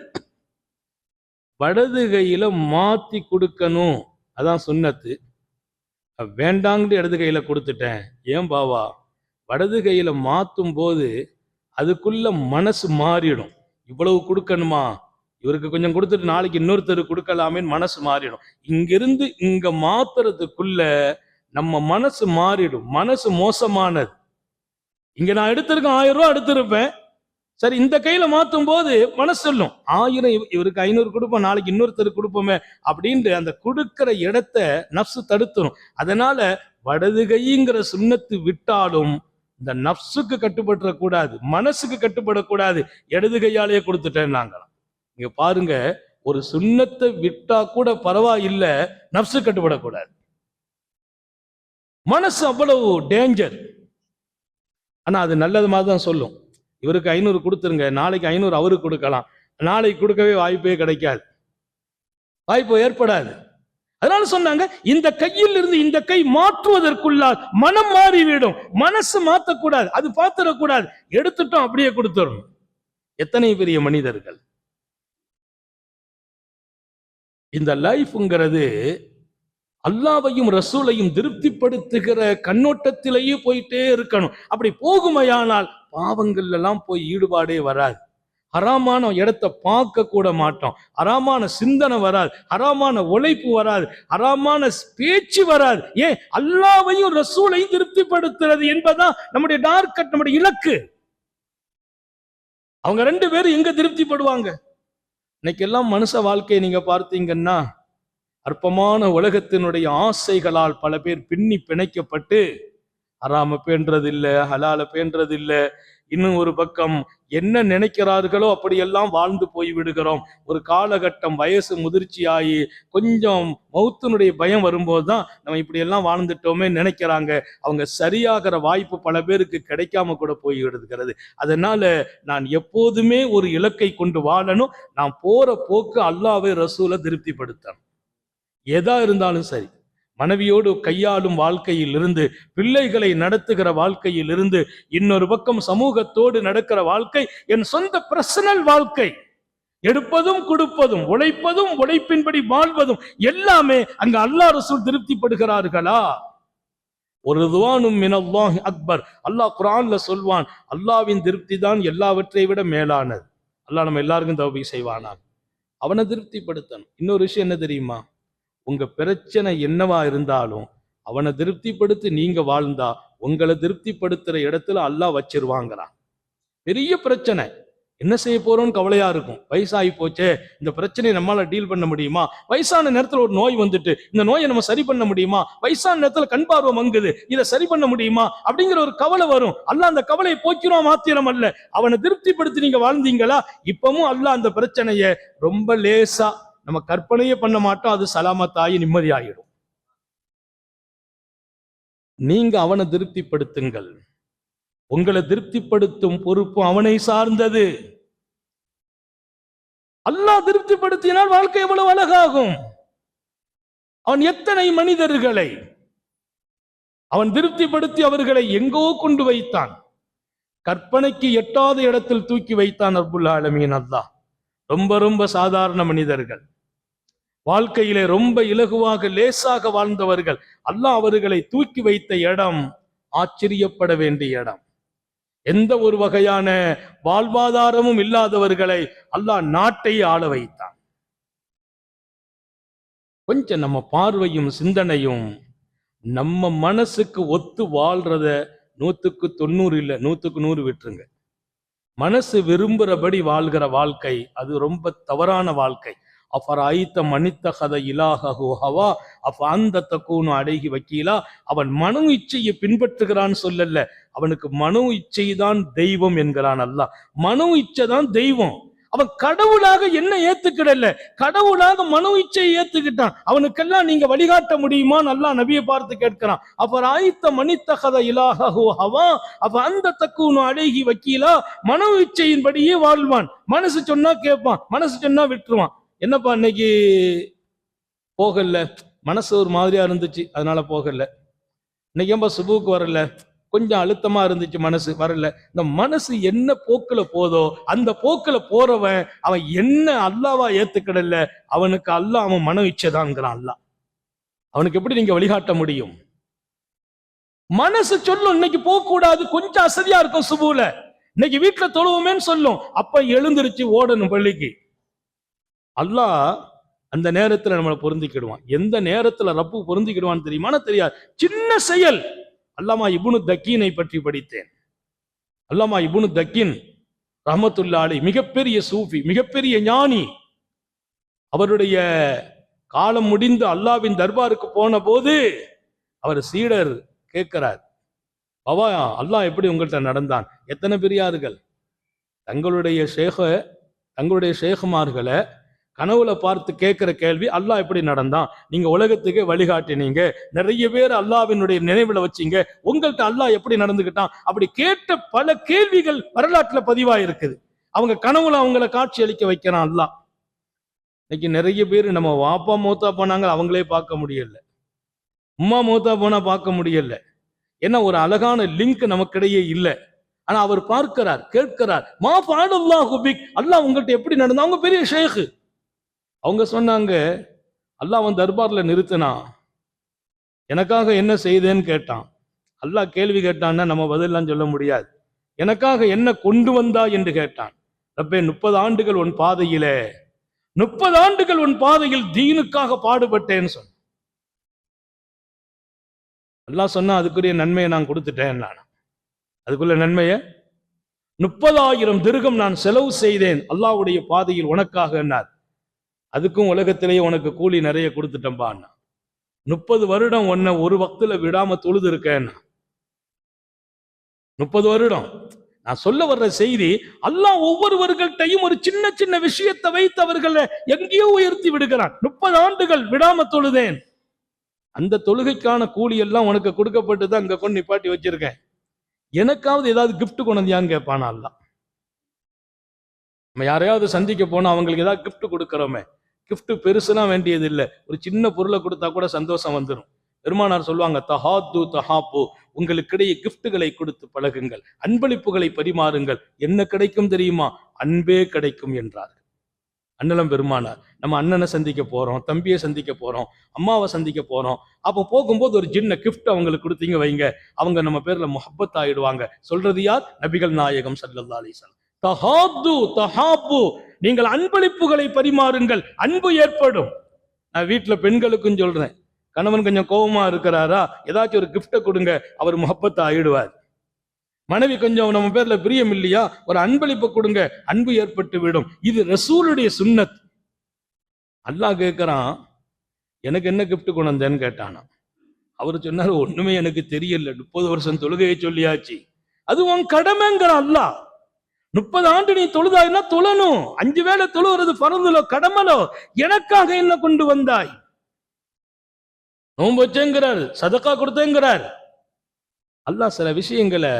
வடது கையில மாத்தி கொடுக்கணும், அதான் சுன்னத்து. வேண்டாங்கிட்டு இடது கையில கொடுத்துட்டேன். ஏன் பாவா? வடது கையில மாத்தும் போது அதுக்குள்ள மனசு மாறிடும். இவ்வளவு கொடுக்கணுமா, இவருக்கு கொஞ்சம் கொடுத்துட்டு நாளைக்கு இன்னொருத்தர் கொடுக்கலாமேன்னு மனசு மாறிடும். இங்கிருந்து இங்க மாத்துறதுக்குள்ள நம்ம மனசு மாறிடும். மனசு மோசமானது. இங்க நான் எடுத்திருக்கேன் 1000 ரூபாய் எடுத்திருப்பேன், சரி இந்த கையில மாத்தும் போது மனசு சொல்லும் 1000 இவருக்கு 500 கொடுப்போம், நாளைக்கு இன்னொருத்தருக்கு கொடுப்போமே அப்படின்ட்டு அந்த கொடுக்கிற இடத்த நப்சு தடுத்துரும். அதனால வடது கைங்கிற சுண்ணத்து விட்டாலும் இந்த நப்சுக்கு கட்டுப்பட்டுற கூடாது, மனசுக்கு கட்டுப்படக்கூடாது. இடது கையாலேயே கொடுத்துட்டேன் நாங்களாம். இங்க பாருங்க, ஒரு சுண்ணத்தை விட்டா கூட பரவாயில்ல, நப்சு கட்டுப்படக்கூடாது. மனசு அவ்வளவு டேஞ்சர். ஆனா அது நல்லது மாதிரி தான் சொல்லும். இவருக்கு 500 கொடுத்துருங்க, நாளைக்கு 500 அவருக்கு கொடுக்கலாம், நாளைக்கு கொடுக்கவே வாய்ப்பே கிடைக்காது, வாய்ப்பு ஏற்படாது. அதனால சொன்னாங்க, இந்த கையில் இருந்து இந்த கை மாற்றுவதற்குள்ளால் மனம் மாறிவிடும். மனசு மாற்றக்கூடாது, அது பார்த்துடக்கூடாது, எடுத்துட்டோம் அப்படியே கொடுத்துடணும். எத்தனை பெரிய மனிதர்கள்! இந்த லைஃப்ங்கிறது அல்லாவையும் ரசூலையும் திருப்திப்படுத்துகிற கண்ணோட்டத்திலேயே போயிட்டே இருக்கணும். அப்படி போகுமையானால் பாவங்கள் எல்லாம் போய் ஈடுபாடே வராது. ஹராமான இடத்தை பார்க்க கூட மாட்டோம், ஹராமான சிந்தனை வராது, ஹராமான உழைப்பு வராது, ஹராமான பேச்சு வராது. ஏன்? அல்லாவையும் ரசூலையும் திருப்திப்படுத்துறது என்பதுதான் நம்முடைய டார்கெட், நம்முடைய இலக்கு. அவங்க 2 பேரும் எங்க திருப்திப்படுவாங்க? இன்னைக்கு எல்லாம் மனுஷ வாழ்க்கையை நீங்க பார்த்தீங்கன்னா, அற்பமான உலகத்தினுடைய ஆசைகளால் பல பேர் பின்னி பிணைக்கப்பட்டு ஹராம பேன்றது இல்ல, ஹலால பேன்றது இல்ல. இன்னும் ஒரு பக்கம் என்ன நினைக்கிறார்களோ அப்படியெல்லாம் வாழ்ந்து போய் விடுகிறோம். ஒரு காலகட்டம் வயசு முதிர்ச்சியாகி கொஞ்சம் மௌத்தினுடைய பயம் வரும்போது தான் நம்ம இப்படியெல்லாம் வாழ்ந்துட்டோமே நினைக்கிறாங்க. அவங்க சரியாகிற வாய்ப்பு பல பேருக்கு கிடைக்காம கூட போய் விடுகிறது. அதனால நான் எப்போதுமே ஒரு இலக்கை கொண்டு வாழணும். நான் போற போக்கு அல்லாஹ்வை ரசூலை திருப்திப்படுத்தணும். எதா இருந்தாலும் சரி, மனைவியோடு கையாளும் வாழ்க்கையில் இருந்து, பிள்ளைகளை நடத்துகிற வாழ்க்கையில் இருந்து, இன்னொரு பக்கம் சமூகத்தோடு நடக்கிற வாழ்க்கை, என் சொந்த பர்சனல் வாழ்க்கை, எடுப்பதும் கொடுப்பதும், உழைப்பதும் உழைப்பின்படி வாழ்வதும் எல்லாமே அங்க அல்லாஹ் ரசூல் திருப்திப்படுகிறார்களா? ஒரு துவானும் மினல்லாஹி அக்பர். அல்லாஹ் குர்ஆன்ல சொல்வான், அல்லாஹ்வின் திருப்தி தான் எல்லாவற்றை விட மேலானது. அல்லாஹ் நம்ம எல்லாருக்கும் தௌபீக் செய்வானா. அவனை திருப்திப்படுத்தணும். இன்னொரு விஷயம் என்ன தெரியுமா? உங்க பிரச்சனை என்னவா இருந்தாலும் அவனை திருப்திப்படுத்தி நீங்க வாழ்ந்தா உங்களை திருப்திப்படுத்துற இடத்துல அல்லாஹ் வச்சிருவாங்கிறான். பெரிய பிரச்சனை, என்ன செய்ய போறோம்னு கவலையா இருக்கும். வயசாகி போச்சே, இந்த பிரச்சனையை நம்மளால டீல் பண்ண முடியுமா? வயசான நேரத்துல ஒரு நோய் வந்துட்டு இந்த நோயை நம்ம சரி பண்ண முடியுமா? வயசான நேரத்துல கண் பார்வை மங்குது, இதை சரி பண்ண முடியுமா அப்படிங்கிற ஒரு கவலை வரும். அல்லாஹ் அந்த கவலையை போக்கிறோம் மாத்திரம் அல்ல, அவனை திருப்திப்படுத்தி நீங்க வாழ்ந்தீங்களா, இப்பவும் அல்லாஹ் அந்த பிரச்சனையை ரொம்ப லேசா, நம்ம கற்பனையே பண்ண மாட்டோம், அது சலாமத்தாகி நிம்மதியாகிடும். நீங்க அவனை திருப்திப்படுத்துங்கள். உங்களை திருப்திப்படுத்தும் பொறுப்பு அவனை சார்ந்தது. அல்லாஹ் திருப்திப்படுத்தினால் வாழ்க்கை எவ்வளவு அழகாகும். அவன் எத்தனை மனிதர்களை அவன் திருப்திப்படுத்தி அவர்களை எங்கோ கொண்டு வைத்தான், கற்பனைக்கு எட்டாத இடத்தில் தூக்கி வைத்தான் ரப்புல் ஆலமீன் அல்லாஹ். ரொம்ப ரொம்ப சாதாரண மனிதர்கள், வாழ்க்கையிலே ரொம்ப இலகுவாக லேசாக வாழ்ந்தவர்கள், அல்லாஹ் அவர்களை தூக்கி வைத்த இடம் ஆச்சரியப்பட வேண்டிய இடம். எந்த ஒரு வகையான வாழ்வாதாரமும் இல்லாதவர்களை அல்லாஹ் நாட்டை ஆள வைத்தான். கொஞ்சம் நம்ம பார்வையும் சிந்தனையும் நம்ம மனசுக்கு ஒத்து வாழ்றத 100க்கு 90 இல்லை, 100க்கு 100 விட்டுருங்க. மனசு விரும்புறபடி வாழ்கிற வாழ்க்கை அது ரொம்ப தவறான வாழ்க்கை. அஃபரைத்த மனித்தஹத இலாஹஹு ஹவா அஃப அந்த தக்கூனு அலைஹி வக்கீலா. அவன் மனு இச்சையை பின்பற்றுகிறான் சொல்லல, அவனுக்கு மனு இச்சை தான் தெய்வம் என்கிறான் அல்லாஹ். மனு இச்சை தான் தெய்வம். அவன் கடவுளாக என்ன ஏத்துக்கிடல, கடவுளாக மனு இச்சையை ஏத்துக்கிட்டான். அவனுக்கெல்லாம் நீங்க வழிகாட்ட முடியுமான்னு அல்லாஹ் நபியை பார்த்து கேட்கிறான். அஃபரைத்த மனித்தஹத இலாஹஹு ஹவா அஃப அந்த தக்கூனு அலைஹி வக்கீலா. மனு இச்சையின்படியே வாழ்வான். மனசு சொன்னா கேட்பான், மனசு சொன்னா விட்டுருவான். என்னப்பா இன்னைக்கு போகல, மனசு ஒரு மாதிரியா இருந்துச்சு அதனால போகல. இன்னைக்கு ஏன்பா சுபுக்கு வரல, கொஞ்சம் அழுத்தமா இருந்துச்சு மனசு வரல. இந்த மனசு என்ன போக்குல போதோ அந்த போக்குல போறவன் அவன் என்ன அல்லாவா ஏத்துக்கிடல, அவனுக்கு அல்லாஹ் அவன் மன இச்சைதான்ங்கிறான் அல்லாஹ். அவனுக்கு எப்படி நீங்க வழிகாட்ட முடியும்? மனசு சொல்லும் இன்னைக்கு போக கூடாது, கொஞ்சம் அசதியா இருக்கும், சுபுல இன்னைக்கு வீட்டுல தொழுவுமேன்னு சொல்லும், அப்ப எழுந்திருச்சு ஓடணும் பள்ளிக்கு. அல்லாஹ் அந்த நேரத்துல நம்மளை பொருந்திக்கிடுவான். எந்த நேரத்துல ரப்பு பொருந்திக்கிடுவான்னு தெரியுமானா தெரியாது. சின்ன செயல். அல்லாமா இப்னு தக்கீனை பற்றி படித்தேன். அல்லாமா இப்னு தக்கீன் ரஹ்மத்துல்லாஹி அலைஹி மிகப்பெரிய சூஃபி, மிகப்பெரிய ஞானி. அவருடைய காலம் முடிந்து அல்லாஹ்வின் தர்பாருக்கு போன போது அவர் சீடர் கேட்கிறார், பாபா அல்லாஹ் எப்படி உங்கள்கிட்ட நடந்தான்? எத்தனை பெரியார்கள் தங்களுடைய ஷேகுமார்களை கனவுல பார்த்து கேட்கிற கேள்வி, அல்லாஹ் எப்படி நடந்தான்? நீங்க உலகத்துக்கே வழிகாட்டினீங்க, நிறைய பேர் அல்லாஹ்வினுடைய நினைவுல வச்சீங்க, உங்கள்கிட்ட அல்லாஹ் எப்படி நடந்துகிட்டான்? அப்படி கேட்ட பல கேள்விகள் வரலாற்றுல பதிவா இருக்குது. அவங்க கனவுல அவங்கள காட்சி அளிக்க வைக்கிறான் அல்லாஹ். இன்னைக்கு நிறைய பேர் நம்ம வாப்பா மூத்தா போனாங்க, அவங்களே பார்க்க முடியல, உம்மா மூத்தா போனா பார்க்க முடியல. ஏன்னா ஒரு அழகான லிங்க் நமக்கிடையே இல்லை. ஆனா அவர் பார்க்கிறார், கேட்கிறார், மா ஃபஅலல்லாஹு பிக், அல்லாஹ் உங்கள்கிட்ட எப்படி நடந்தா? அவங்க பெரிய ஷேக். அவங்க சொன்னாங்க, அல்லாஹ் அவன் தர்பார்ல நிறுத்தினான், எனக்காக என்ன செய்தேன்னு கேட்டான். அல்லாஹ் கேள்வி கேட்டான்னா நம்ம பதிலாம் சொல்ல முடியாது. எனக்காக என்ன கொண்டு வந்தா என்று கேட்டான். ரப்பே 30 ஆண்டுகள் உன் பாதையிலே 30 ஆண்டுகள் உன் பாதையில் தீனுக்காக பாடுபட்டேன்னு சொன்ன. அல்லாஹ் சொன்னா அதுக்குரிய நன்மையை நான் கொடுத்துட்டேன். நான் அதுக்குள்ள நன்மையை 30,000 திர்கம் நான் செலவு செய்தேன் அல்லாஹ்வுடைய பாதையில் உனக்காக என்னார். அதுக்கும் உலகத்திலேயே உனக்கு கூலி நிறைய கொடுத்துட்டம்பா. 30 வருடம் உன்னை ஒரு வக்துல விடாம தொழுது இருக்கேன். 30 வருடம். நான் சொல்ல வர்ற செய்தி, அல்லாஹ் ஒவ்வொருவர்கள்ட்டையும் ஒரு சின்ன சின்ன விஷயத்தை வைத்து அவர்களை எங்கேயோ உயர்த்தி விடுகிறான். 30 ஆண்டுகள் விடாம தொழுதேன், அந்த தொழுகைக்கான கூலி எல்லாம் உனக்கு கொடுக்கப்பட்டு அங்க கொண்டு நிப்பாட்டி வச்சிருக்கேன், எனக்காவது ஏதாவது கிஃப்ட் கொண்டாந்து கேட்பானா அல்லாஹ். நம்ம யாரையாவது சந்திக்க போனா அவங்களுக்கு ஏதாவது கிஃப்ட் கொடுக்கிறோமே, கிஃப்ட் பெருசுனா வேண்டியது இல்லை, ஒரு சின்ன பொருளை கொடுத்தா கூட சந்தோஷம் வந்துடும். பெருமானார் சொல்லுவாங்க, தஹாத்து தஹாப்பு, உங்களுக்கிடையே கிஃப்ட்டுகளை கொடுத்து பழகுங்கள், அன்பளிப்புகளை பரிமாறுங்கள், என்ன கிடைக்கும் தெரியுமா? அன்பே கிடைக்கும் என்றார் அண்ணலம் பெருமானார். நம்ம அண்ணனை சந்திக்க போறோம், தம்பியை சந்திக்க போறோம், அம்மாவை சந்திக்க போறோம். அப்போ போகும்போது ஒரு சின்ன கிஃப்ட் அவங்களுக்கு கொடுத்தீங்க வைங்க, அவங்க நம்ம பேர்ல முஹப்பத் ஆயிடுவாங்க. சொல்றது யார்? நபிகள் நாயகம் ஸல்லல்லாஹு அலைஹி வஸல்லம். தஹாது தஹாபு, நீங்கள் அன்பளிப்புகளை பரிமாறுங்கள், அன்பு ஏற்படும். நான் வீட்டுல பெண்களுக்கும் சொல்றேன், கணவன் கொஞ்சம் கோபமா இருக்கிறாரா, ஏதாச்சும் ஒரு கிஃப்ட கொடுங்க, அவர் முஹப்பத் ஆயிடுவார். மனைவி கொஞ்சம் நம்ம பேர்ல பிரியம் இல்லையா, ஒரு அன்பளிப்பு கொடுங்க, அன்பு ஏற்பட்டு விடும். இது ரசூலுடைய சுன்னத். அல்லாஹ் கேட்கிறான், எனக்கு என்ன கிஃப்ட் கொண்டு வந்தேன்னு கேட்டானா. அவரு சொன்னாரு, ஒண்ணுமே எனக்கு தெரியல, 30 வருஷம் தொழுகையை சொல்லியாச்சு, அது உன் கடமைங்கிற அல்லாஹ். 30 ஆண்டு நீ தொழுதாய்னா தொழணும், 5 வேளை தொழுவது பரந்துலோ கடமலோ, எனக்காக என்ன கொண்டு வந்தாய்? நோன்பு வச்சேங்கிறார், சதக்கா கொடுத்தேங்கிறார். அல்லாஹ் சில விஷயங்களை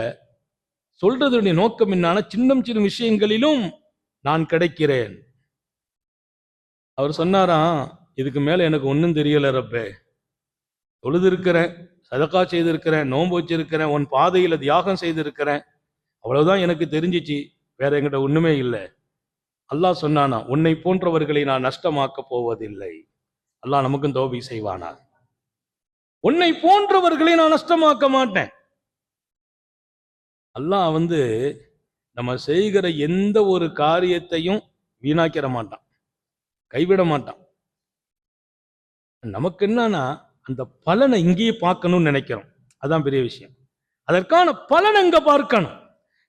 சொல்றதுடைய நோக்கம் என்னான, சின்னம் சின்ன விஷயங்களிலும் நான் கிடைக்கிறேன். அவர் சொன்னாராம், இதுக்கு மேல எனக்கு ஒன்னும் தெரியல ரப்பே, தொழுது இருக்கிறேன், சதக்கா செய்திருக்கிறேன், நோன்பு வச்சிருக்கிறேன், உன் பாதையில தியாகம் செய்திருக்கிறேன், அவ்வளவுதான் எனக்கு தெரிஞ்சிச்சு, வேற என்கிட்ட ஒண்ணுமே இல்லை. அல்லாஹ் சொன்னானா, உன்னை போன்றவர்களை நான் நஷ்டமாக்க போவதில்லை. அல்லாஹ் நமக்கும் தௌபீக் செய்வானா. உன்னை போன்றவர்களை நான் நஷ்டமாக்க மாட்டேன். அல்லாஹ் நம்ம செய்கிற எந்த ஒரு காரியத்தையும் வீணாக்கிற மாட்டான், கைவிட மாட்டான். நமக்கு என்னன்னா, அந்த பலனை இங்கேயே பார்க்கணும்னு நினைக்கிறோம், அதான் பெரிய விஷயம். அதற்கான பலன் இங்க பார்க்கணும்,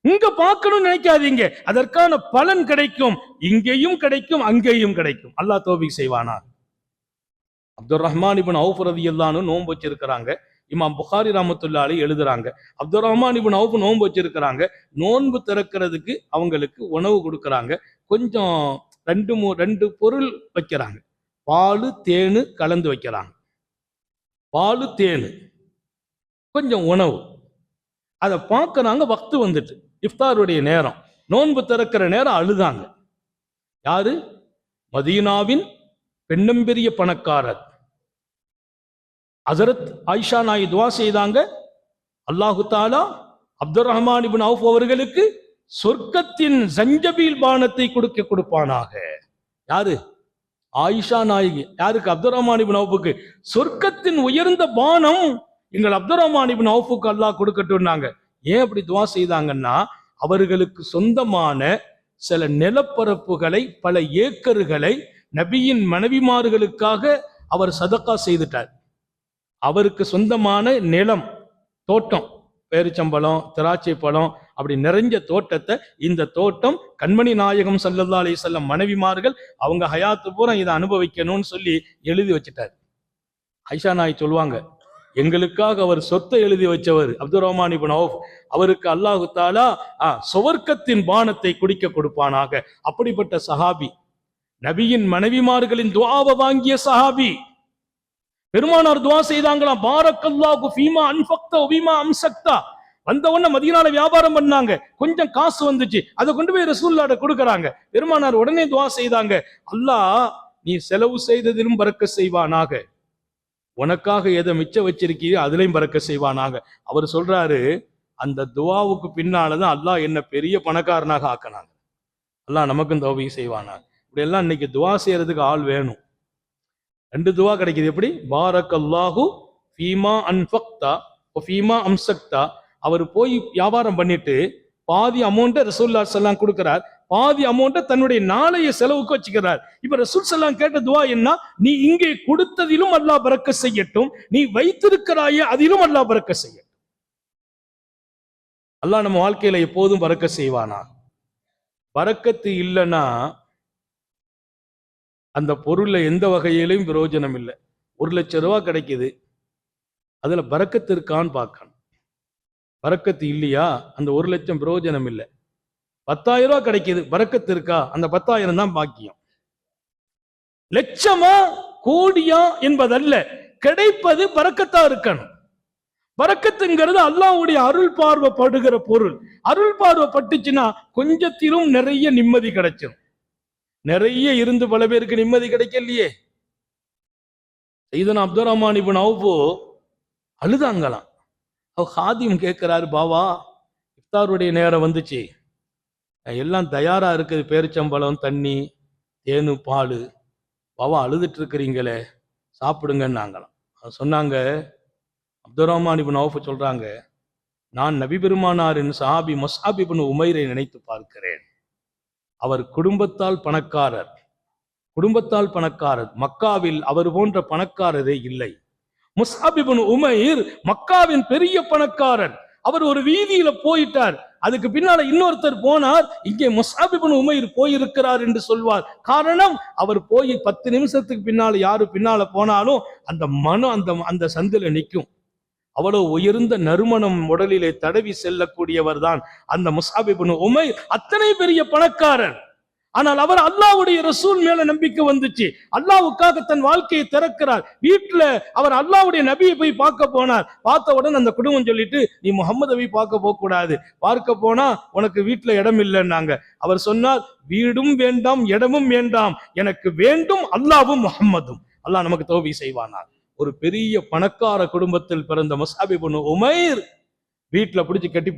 இங்க பார்க்கணும்னு நினைக்காதீங்க, அதற்கான பலன் கிடைக்கும், இங்கேயும் கிடைக்கும், அங்கேயும் கிடைக்கும். அல்லாஹ் தௌபீக் செய்வானா. அப்துல் ரஹ்மான் இப்னு அவுஃப் ரலியல்லாஹு அன்ஹு நோன்பு வச்சிருக்கிறாங்க. இமாம் புகாரி ரஹ்மத்துல்லாஹி அலைஹி எழுதுறாங்க, அப்துல் ரஹ்மான் இப்னு அவுஃப் நோன்பு வச்சிருக்கிறாங்க. நோன்பு திறக்கிறதுக்கு அவங்களுக்கு உணவு கொடுக்கறாங்க. கொஞ்சம் 2 பொருள் வைக்கிறாங்க, பால் தேனு கலந்து வைக்கிறாங்க. பால் தேனு கொஞ்சம் உணவு. அதை பார்க்கறாங்க, வக்து வந்துட்டு, இஃப்தாருடைய நேரம், நோன்பு திறக்கிற நேரம். அழுதாங்க. யாரு? மதீனாவின் பெண்ணம்பெரிய பணக்காரர் ஹஜரத் ஆயிஷா நாயி துவா செய்தாங்க, அல்லாஹு தாலா அப்துல் ரஹ்மான் இப்னு அவுஃப் அவர்களுக்கு சொர்க்கத்தின் ஜஞ்சபீல் பானத்தை கொடுப்பானாக. யாரு? ஆயிஷா நாயகி. யாருக்கு? அப்துல் ரஹ்மான் இப்னு அவுஃபுக்கு. சொர்க்கத்தின் உயர்ந்த பானம் எங்கள் அப்துல் ரஹ்மான் இப்னு அவுஃபுக்கு அல்லாஹ் கொடுக்கட்டும்னாங்க. ஏன் அப்படி துவா செய்தாங்கன்னா, அவர்களுக்கு சொந்தமான சில நிலப்பரப்புகளை, பல ஏக்கர்களை நபியின் மனைவிமார்களுக்காக அவர் சதக்கா செய்துட்டார். அவருக்கு சொந்தமான நிலம், தோட்டம், பேரிச்சம்பழம், திராட்சை பழம், அப்படி நிறைஞ்ச தோட்டத்தை, இந்த தோட்டம் கண்மணி நாயகம் ஸல்லல்லாஹு அலைஹி வஸல்லம் மனைவிமார்கள் அவங்க ஹயாத்து பூரா இதை அனுபவிக்கணும்னு சொல்லி எழுதி வச்சுட்டார். ஐஷா நாய் சொல்லுவாங்க, எங்களுக்காக அவர் சொத்தை எழுதி வச்சவர் அப்துர் ரஹ்மான் இப்னு அவுஃப், அவருக்கு அல்லாஹு தஆலா சுவர்க்கத்தின் பானத்தை குடிக்க கொடுப்பானாக. அப்படிப்பட்ட சஹாபி, நபியின் மனைவிமார்களின் துஆவை வாங்கிய சஹாபி. பெருமானார் துஆ செய்தாங்களாம், பாரக்கல்லாஹு ஃபீமா அன்ஃபக்த வ பீமா அம்சக்தா. வந்த உடனே மதீனால வியாபாரம் பண்ணாங்க, கொஞ்சம் காசு வந்துச்சு, அதை கொண்டு போய் ரசூலுல்லாஹ்ட்ட கொடுக்கறாங்க. பெருமானார் உடனே துஆ செய்தாங்க, அல்லாஹ் நீ செலவு செய்ததிலும் பரக்கத் செய்வானாக, உனக்காக எதை மிச்சம் வச்சிருக்கீங்க அதுலயும் பரக்கத் செய்வானாக. அவர் சொல்றாரு, அந்த துஆவுக்கு பின்னாலதான் அல்லாஹ் என்ன பெரிய பணக்காரனாக ஆக்கினாங்க. அல்லாஹ் நமக்கும் தௌஃபீக் செய்வானாக. இப்படி எல்லாம் இன்னைக்கு துஆ செய்யறதுக்கு ஆள் வேணும். 2 துஆ கிடைக்குது. எப்படி? பாரக்கல்லாஹு ஃபீமா அன்ஃபக்தா வ ஃபீமா அம்சக்தா. அவர் போய் வியாபாரம் பண்ணிட்டு பாதி அமௌண்ட்டை ரசூலுல்லாஹி ஸல்லல்லாஹு அலைஹி வஸல்லம் கொடுக்கிறார், பாதி அமௌண்ட்டை தன்னுடைய நாளைய செலவுக்கு வச்சுக்கிறார். இப்ப ரசூல் ஸல்லல்லாஹு கேட்ட துஆ என்ன? நீ இங்கே கொடுத்ததிலும் அல்லாஹ் பரக்கத் செய்யட்டும், நீ வைத்திருக்கிறாயே அதிலும் அல்லாஹ் பரக்கத் செய்யட்டும். அல்லாஹ் நம்ம வாழ்க்கையில எப்போதும் பரக்கத் செய்வானா? பரக்கத்து இல்லைன்னா அந்த பொருள்ல எந்த வகையிலும் பிரயோஜனம் இல்லை. 1 லட்சம் ரூபாய் கிடைக்குது, அதுல பரக்கத்து இருக்கான்னு பார்க்கணும். பரக்கத்து இல்லையா அந்த 1 லட்சம் பிரயோஜனம் இல்லை. 10,000 ரூபாய் கிடைக்குது, பரக்கத்து இருக்கா? அந்த 10,000 தான் பாக்கியம். லட்சமா கோடியா என்பதல்ல, கிடைப்பது பரக்கத்தா இருக்கணும். பரக்கத்துங்கிறது அல்லாஹ்வுடைய அருள் பார்வைப்படுகிற பொருள். அருள் பார்வை பட்டுச்சுன்னா கொஞ்சத்திலும் நிறைய நிம்மதி கிடைச்சிடும். நிறைய இருந்து பல பேருக்கு நிம்மதி கிடைக்கலையே. சையதுனா அப்துர் ரஹ்மான் இப்னு அவுஃப் அழுதாங்களாம். ஹாதிம் கேட்கிறாரு, பாவா இஃப்தாருடைய நேரம் வந்துச்சு, எல்லாம் தயாரா இருக்குது, பேரிச்சம்பழம், தண்ணி, தேனு, பால், பாவா அழுதுட்டு இருக்கிறீங்களே, சாப்பிடுங்கன்னாங்களாம். சொன்னாங்க, அப்துர் ரஹ்மான் இப்னு அவுஃப் சொல்றாங்க, நான் நபி பெருமானாரின் சஹாபி முஸ்அப் இப்னு உமைரை நினைத்து பார்க்கிறேன். அவர் குடும்பத்தால் பணக்காரர், மக்காவில் அவர் போன்ற பணக்காரரே இல்லை. முஸ்அப் இப்னு உமைர் மக்காவின் பெரிய பணக்காரர். அவர் ஒரு வீதியில போயிட்டார், அதுக்கு பின்னால இன்னொருத்தர் போனார், இங்கே முஸ்அப் இப்னு உமைர் போயிருக்கிறார் என்று சொல்வார். காரணம், அவர் போய் 10 நிமிஷத்துக்கு பின்னால யாரு பின்னால போனாலும் அந்த மனம் அந்த சந்தில நிற்கும். அவ்வளவு உயர்ந்த நறுமணம் உடலிலே தடவி செல்லக்கூடியவர் தான் அந்த முஸ்அப் இப்னு உமைர். அத்தனை பெரிய பணக்காரர். ஆனால் அவர் அல்லாஹ்வுடைய ரசூல் மேல நம்பிக்கை வந்துச்சு, அல்லாஹ்வுக்காக தன் வாழ்க்கையை திறக்கிறார். வீட்டுல அவர் அல்லாஹ்வுடைய நபியை போய் பார்க்க போனார். பார்த்த உடனே அந்த குடும்பம் சொல்லிட்டு, நீ முஹம்மதை பார்க்க போக கூடாது, பார்க்க போனா உனக்கு வீட்டுல இடம் இல்லைன்னாங்க. அவர் சொன்னார், வீடும் வேண்டாம் இடமும் வேண்டாம், எனக்கு வேண்டும் அல்லாஹ்வும் முஹம்மதும். அல்லாஹ் நமக்கு தௌஃபீக் செய்வானார். ஒரு பெரிய பணக்கார குடும்பத்தில் பிறந்த முஸ்அப் இப்னு உமைர் வீட்டுல பிடிச்சு கட்டி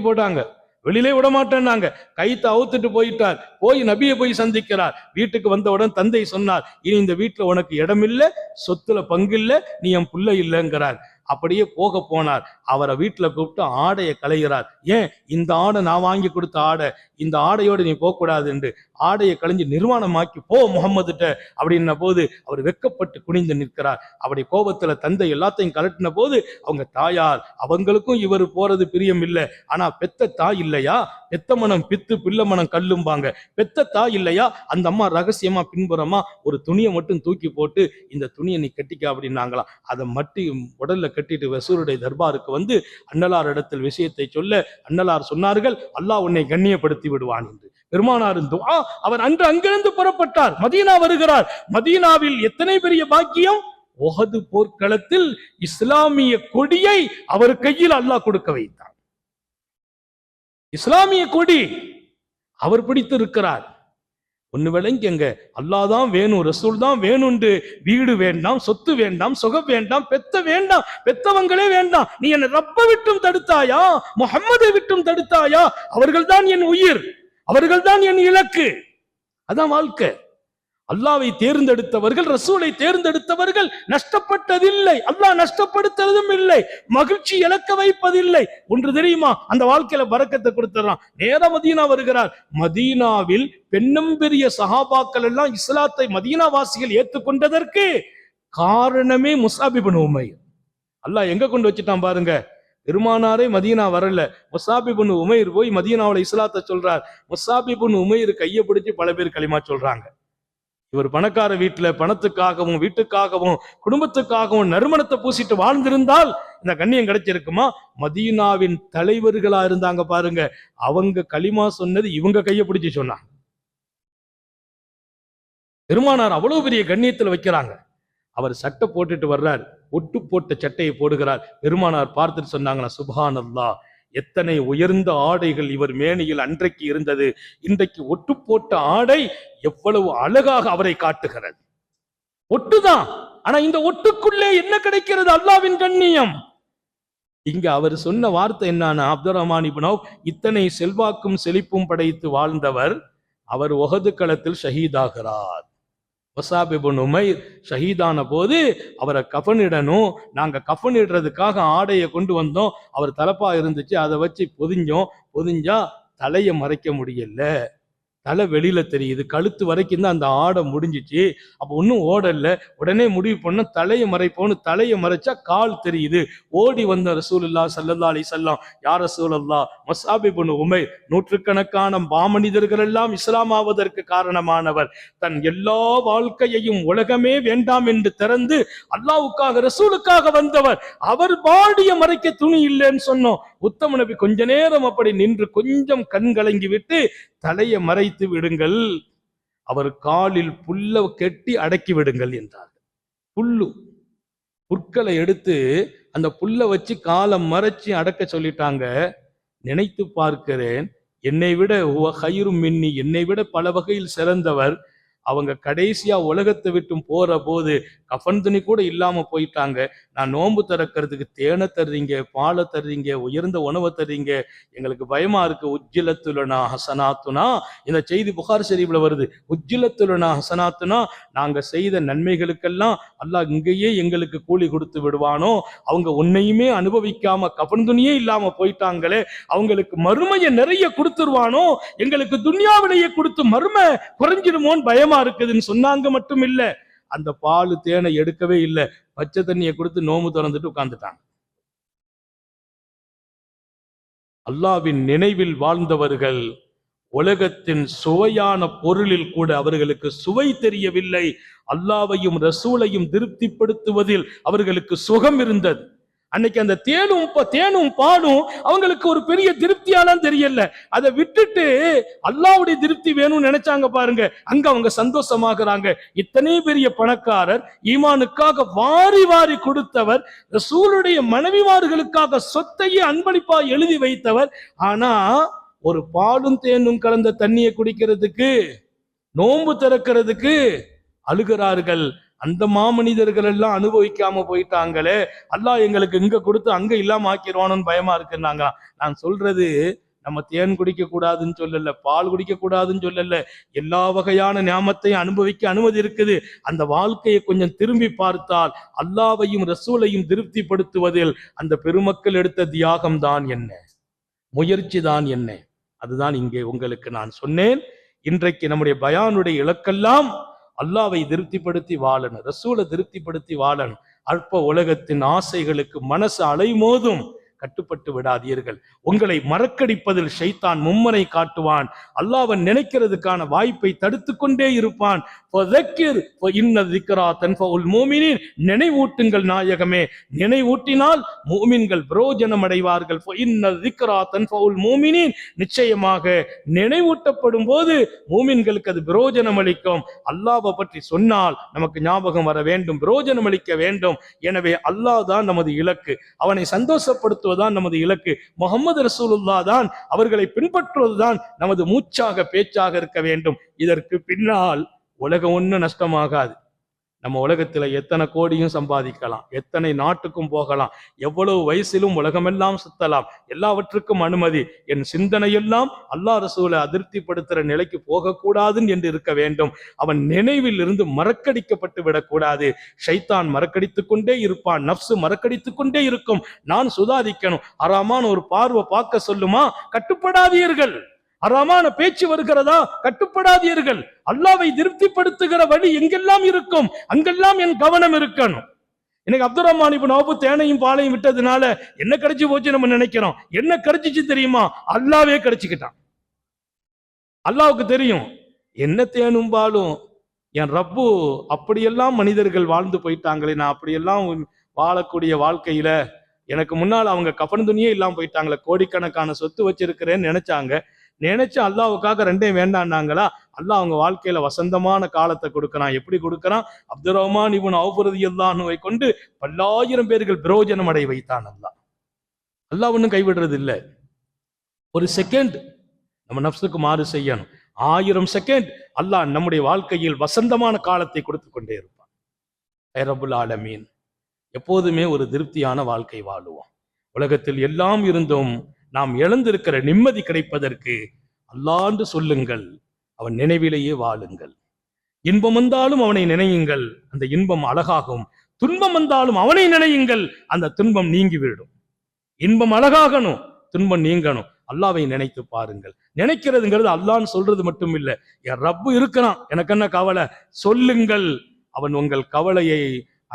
போட்டாங்க. வெளியிலே விட மாட்டேன்னாங்க. கைத்தை அவுத்துட்டு போயிட்டார். போய் நபியை போய் சந்திக்கிறார். வீட்டுக்கு வந்தவுடன் தந்தை சொன்னார், இனி இந்த வீட்டுல உனக்கு இடம் இல்லை, சொத்துல பங்கு இல்லை, நீ என் பிள்ளை இல்லைங்கிறார். அப்படியே போனார். அவரை வீட்டுல கூப்பிட்டு ஆடையை களைகிறார். ஏன்? இந்த ஆடை நான் வாங்கி கொடுத்த ஆடை, இந்த ஆடையோடு நீ போக கூடாது என்று ஆடையை களைஞ்சு நிர்வாணமாக்கி போ முஹம்மதுட்ட அப்படின்ன போது அவர் வெக்கப்பட்டு குனிந்து நிற்கிறார். அப்படி கோபத்துல தந்தை எல்லாத்தையும் கலட்டின போது அவங்க தாயார், அவங்களுக்கும் இவர் போறது பிரியம் இல்லை, ஆனா பெத்த தாய் இல்லையா, பெத்த மனம் பித்து பிள்ளை மனம் கல்லும்பாங்க, பெத்த தாய் இல்லையா, அந்த அம்மா ரகசியமா பின்புறமா ஒரு துணியை மட்டும் தூக்கி போட்டு, இந்த துணியை நீ கட்டிக்க அப்படின்னாங்களாம். அதை மட்டும் உடல்ல கட்டிட்டு ரசூலுடைய தர்பாருக்கு வந்து அன்னலார் இடத்தில் விஷயத்தை சொல்ல, அன்னலார் சொன்னார்கள், அல்லாஹ் உன்னை கண்ணியப்படுத்தி விடுவான் என்று. பெருமானாரின் துஆ. அவர் அங்கிருந்து புறப்பட்டார், மதீனா வருகிறார். மதீனாவில் எத்தனை பெரிய பாக்கியம்! உஹது போர்க்களத்தில் இஸ்லாமிய கொடியை அவர் கையில் அல்லாஹ் கொடுக்க வைத்தார். இஸ்லாமிய கொடி அவர் பிடித்து இருக்கிறார். ஒண்ணு விளங்கிங்க, அல்லாஹ் தான் வேணும், ரசூல் தான் வேணும்னு வீடு வேண்டாம், சொத்து வேண்டாம், சுகம் வேண்டாம், வேண்டாம், பெத்தவங்களே வேண்டாம், நீ என்னை ரப்ப விட்டும் தடுத்தாயா, முஹம்மதை விட்டும் தடுத்தாயா, அவர்கள் தான் என் உயிர், அவர்கள் தான் என் இலக்கு. அதான் வாழ்க்கை. அல்லாவை தேர்ந்தெடுத்தவர்கள், ரசூலை தேர்ந்தெடுத்தவர்கள் நஷ்டப்பட்டதில்லை. அல்லாஹ் நஷ்டப்படுத்துறதும் இல்லை, மகிழ்ச்சி இழக்க வைப்பதில்லை. ஒன்று தெரியுமா, அந்த வாழ்க்கையில பரக்கத்தை கொடுத்துறான். நேரா மதீனா வருகிறார். மதீனாவில் பெண்ணும் பெரிய சஹாபாக்கள் எல்லாம் இஸ்லாத்தை மதீனா வாசிகள் ஏற்றுக்கொண்டதற்கு காரணமே முஸாப் இப்னு உமைர். அல்லாஹ் எங்க கொண்டு வச்சுட்டான் பாருங்க. பெருமானாரே மதீனா வரல, முஸாப் இப்னு உமைர் போய் மதீனாவுல இஸ்லாத்தை சொல்றார். முஸாப் இப்னு உமைர் கையை பிடிச்சு பல பேர் களிமா சொல்றாங்க. இவர் பணக்கார வீட்டுல பணத்துக்காகவும் வீட்டுக்காகவும் குடும்பத்துக்காகவும் நறுமணத்தை பூசிட்டு வாழ்ந்திருந்தால் இந்த கண்ணியம் கிடைச்சிருக்குமா? மதீனாவின் தலைவர்களா இருந்தாங்க பாருங்க, அவங்க களிமா சொன்னது இவங்க கையை பிடிச்சு சொன்னாங்க. பெருமானார் அவ்வளவு பெரிய கண்ணியத்தில் வைக்கிறாங்க. அவர் சட்டை போட்டுட்டு வர்றார், ஒட்டு போட்ட சட்டையை போடுகிறார். பெருமானார் பார்த்துட்டு சொன்னாங்களா, சுப்ஹானல்லாஹ், எத்தனை உயர்ந்த ஆடைகள் இவர் மேனியில் அன்றைக்கு இருந்தது, இன்றைக்கு ஒட்டு போட்ட ஆடை எவ்வளவு அழகாக அவரை காட்டுகிறது. ஒட்டுதான், ஆனா இந்த ஒட்டுக்குள்ளே என்ன கிடைக்கிறது? அல்லாவின் கண்ணியம். இங்க அவர் சொன்ன வார்த்தை என்னன்னா, அப்துர் ரஹ்மான் இப்னு அவ்ஃப் இத்தனை செல்வாக்கும் செழிப்பும் படைத்து வாழ்ந்தவர், அவர் உஹது களத்தில் ஷஹீதாகிறார். முஸாப் இப்னு உமைர் ஷஹீதான போது அவரை கஃனிடணும், நாங்க கஃனிடுறதுக்காக ஆடையை கொண்டு வந்தோம். அவர் தலப்பா இருந்துச்சு, அதை வச்சு பொதிஞ்சா தலையை மறைக்க முடியல, தலை வெளியில தெரியுது, கழுத்து வரைக்கும் தான் அந்த ஆடை முடிஞ்சிச்சு. அப்ப ஒன்னும் ஓடல. உடனே முடிவு பண்ண தலையை மறைப்போன்னு தலையை மறைச்சா கால் தெரியுது. ஓடி வந்த ரசூலுல்லாஹ் ஸல்லல்லாஹு அலைஹி வஸல்லம், யா ரசூலல்லாஹ், முஸாப் இப்னு உமைர் நூற்றுக்கணக்கான மாமனிதர்கள் எல்லாம் இஸ்லாம் ஆவதற்கு காரணமானவர், தன் எல்லா வாழ்க்கையையும் உலகமே வேண்டாம் என்று திறந்து அல்லாஹ்வுக்காக ரசூலுக்காக வந்தவர், அவர் பாடிய மறைக்க துணி இல்லைன்னு சொன்னோம். உத்தம நபி கொஞ்ச நேரம் அப்படி நின்று கொஞ்சம் கண் கலங்கி விட்டு, தலையை மறைத்து விடுங்கள், அவர் காலில் புல்ல கெட்டி அடக்கி விடுங்கள் என்றார். புற்களை எடுத்து அந்த புல்ல வச்சு காலை மறைச்சு அடக்க சொல்லிட்டாங்க. நினைத்து பார்க்கிறேன், என்னை விட மின்னி, என்னை விட பல வகையில் சிறந்தவர், அவங்க கடைசியா உலகத்தை விட்டும் போற போது கஃன் துணி கூட இல்லாம போயிட்டாங்க. நான் நோன்பு திறக்கிறதுக்கு தேனை தர்றீங்க, பாலை தர்றீங்க, உயர்ந்த உணவை தர்றீங்க, எங்களுக்கு பயமா இருக்கு. உஜ்ஜிலத்துலனா ஹசனாத்துனா, இந்த செய்தி புகார் ஷரீஃப்ல வருது. உஜ்ஜிலத்துலனா ஹசனாத்துனா, நாங்க செய்த நன்மைகளுக்கெல்லாம் அல்லாஹ் இங்கேயே எங்களுக்கு கூலி கொடுத்து விடுவானோ, அவங்க உன்னையுமே அனுபவிக்காம கஃன் துணியே இல்லாம போயிட்டாங்களே, அவங்களுக்கு மறுமையை நிறைய கொடுத்துருவானோ, எங்களுக்கு துன்யாவிலேயே கொடுத்து மறுமை குறைஞ்சிருமோன்னு பயமா இருக்குதுன்னு சொன்னாங்க. மட்டும் இல்ல, அந்த பால் தேனை எடுக்கவே இல்லை, பச்சை தண்ணியை கொடுத்து நோம்பு திறந்துட்டு உட்கார்ந்துட்டாங்க. அல்லாவின் நினைவில் வாழ்ந்தவர்கள், உலகத்தின் சுவையான பொருளில் கூட அவர்களுக்கு சுவை தெரியவில்லை. அல்லாவையும் ரசூலையும் திருப்திப்படுத்துவதில் அவர்களுக்கு சுகம் இருந்தது. அன்னைக்கு அந்த தேனும் பாலும் அவங்களுக்கு ஒரு பெரிய திருப்தியாலாம் தெரியல. அதை விட்டுட்டு அல்லாஹ்வுடைய திருப்தி வேணும்னு நினைச்சாங்க பாருங்க, அங்க அவங்க சந்தோஷமாகறாங்க. இத்தனை பெரிய பணக்காரர், ஈமானுக்காக வாரி வாரி கொடுத்தவர், ரசூலுடைய மனைவிமார்களுக்காக சொத்தையே அன்பளிப்பா எழுதி வைத்தவர், ஆனா ஒரு பாலும் தேனும் கலந்த தண்ணியை குடிக்கிறதுக்கு, நோன்பு திறக்கிறதுக்கு அழுகிறார்கள். அந்த மாமனிதர்கள் எல்லாம் அனுபவிக்காம போயிட்டாங்களே, அல்லாஹ் எங்களுக்கு இங்க கொடுத்து அங்க இல்லாம ஆக்கிடுவானோன்னு பயமா இருக்குன்னாங்க. நான் சொல்றது, நம்ம தேன் குடிக்க கூடாதுன்னு சொல்லல, பால் குடிக்க கூடாதுன்னு சொல்லல, எல்லா வகையான ஞாமத்தையும் அனுபவிக்க அனுமதி இருக்குது. அந்த வாழ்க்கையை கொஞ்சம் திரும்பி பார்த்தால் அல்லாவையும் ரசூலையும் திருப்திப்படுத்துவதில் அந்த பெருமக்கள் எடுத்த தியாகம் தான் என்ன, முயற்சி தான் என்ன, அதுதான் இங்கே உங்களுக்கு நான் சொன்னேன். இன்றைக்கு நம்முடைய பயானுடைய இலக்கெல்லாம் அல்லாவை திருப்திப்படுத்தி வாழணும், ரசூலை திருப்திப்படுத்தி வாழணும். அற்ப உலகத்தின் ஆசைகளுக்கு மனசு அலைமோதும், கட்டுப்பட்டு விடாதீர்கள். உங்களை மறக்கடிப்பதில் ஷைத்தான் மும்மனை காட்டுவான். அல்லாஹ்வன் நினைக்கிறதுக்கான வாய்ப்பை தடுத்து கொண்டே இருப்பான். நினைவூட்டுங்கள் நாயகமே, நினைவூட்டினால் மூமின்கள் பிரயோஜனம் அடைவார்கள். நிச்சயமாக நினைவூட்டப்படும் போது மூமின்களுக்கு அது பிரயோஜனம் அளிக்கும். அல்லாஹ்வை பற்றி சொன்னால் நமக்கு ஞாபகம் வர வேண்டும், பிரயோஜனம் அளிக்க வேண்டும். எனவே அல்லாஹ் தான் நமது இலக்கு, அவனை சந்தோஷப்படுத்துவதுதான் நமது இலக்கு. முஹம்மது ரசூலுல்லாஹ் தான், அவர்களை பின்பற்றுவதுதான் நமது மூச்சாக பேச்சாக இருக்க வேண்டும். இதற்கு பின்னால் உலகம் ஒன்றும் நஷ்டமாகாது. நம்ம உலகத்துல எத்தனை கோடியும் சம்பாதிக்கலாம், எத்தனை நாட்டுக்கும் போகலாம், எவ்வளவு வயசிலும் உலகமெல்லாம் சுத்தலாம், எல்லாவற்றுக்கும் அனுமதி. என் சிந்தனையெல்லாம் அல்லாஹ் ரசூலை அதிருப்திப்படுத்துற நிலைக்கு போகக்கூடாதுன்னு என்று இருக்க வேண்டும். அவன் நினைவில் இருந்து மறக்கடிக்கப்பட்டு விடக்கூடாது. ஷைத்தான் மறக்கடித்துக் கொண்டே இருப்பான், நப்சு மறக்கடித்துக் கொண்டே இருக்கும். நான் சுதாரிக்கணும். ஹராமான ஒரு பார்வை பார்க்க சொல்லுமா, கட்டுப்படாதீர்கள். ஹராமான பேச்சு வருகிறதா, கட்டுப்படாதீர்கள். அல்லாஹ்வை திருப்திப்படுத்துகிற வழி எங்கெல்லாம் இருக்கும் அங்கெல்லாம் என் கவனம் இருக்கணும். எனக்கு அப்துல் ரஹ்மான் இப்னு அவுஃப் தேனையும் பாலையும் விட்டதுனால என்ன கிடைச்சு போச்சு நம்ம நினைக்கிறோம். என்ன கிடைச்சிச்சு தெரியுமா? அல்லாஹ்வே கிடைச்சுக்கிட்டான். அல்லாஹ்வுக்கு தெரியும் என்ன தேனும் பாலும் என் ரப்பு அப்படியெல்லாம் மனிதர்கள் வாழ்ந்து போயிட்டாங்களே, நான் அப்படியெல்லாம் வாழக்கூடிய வாழ்க்கையில எனக்கு முன்னால் அவங்க கஃன் துணியே இல்லாம போயிட்டாங்களே, கோடிக்கணக்கான சொத்து வச்சிருக்கிறேன்னு நினைச்சாங்க. நினைச்சு அல்லாஹ்வுக்காக ரெண்டையும் வேண்டான்னாங்களா, அல்லாஹ் அவங்க வாழ்க்கையில வசந்தமான காலத்தை கொடுக்கறான். எப்படி கொடுக்கறான்? அப்துல் ரஹ்மான் இப்னு அவுஃப் ரலியல்லாஹு அன்ஹுவை கொண்டு பல்லாயிரம் பேர்கள் பிரயோஜனம் அடைய வைத்தான். அல்லாஹ் ஒன்னும் கைவிடுறது இல்லை. ஒரு செகண்ட் நம்ம நஃப்ஸுக்கு மாறு செய்யணும். 1000 செகண்ட் அல்லாஹ் நம்முடைய வாழ்க்கையில் வசந்தமான காலத்தை கொடுத்து கொண்டே இருப்பான். ரப்புல் ஆலமீன் எப்போதுமே ஒரு திருப்தியான வாழ்க்கை வாழுவோம். உலகத்தில் எல்லாம் இருந்தும் நாம் இழந்திருக்கிற நிம்மதி கிடைப்பதற்கு அல்லாஹ்ன்னு சொல்லுங்கள், அவன் நினைவிலேயே வாழுங்கள். இன்பம் வந்தாலும் அவனை நினையுங்கள், அந்த இன்பம் அழகாகும். துன்பம் வந்தாலும் அவனை நினையுங்கள், அந்த துன்பம் நீங்கிவிடும். இன்பம் அழகாகணும், துன்பம் நீங்கணும். அல்லாஹ்வை நினைத்து பாருங்கள். நினைக்கிறதுங்கிறது அல்லாஹ்ன்னு சொல்றது மட்டும் இல்லை, என் ரப்பு இருக்கிறான், எனக்கு என்ன கவலை சொல்லுங்கள். அவன் உங்கள் கவலையை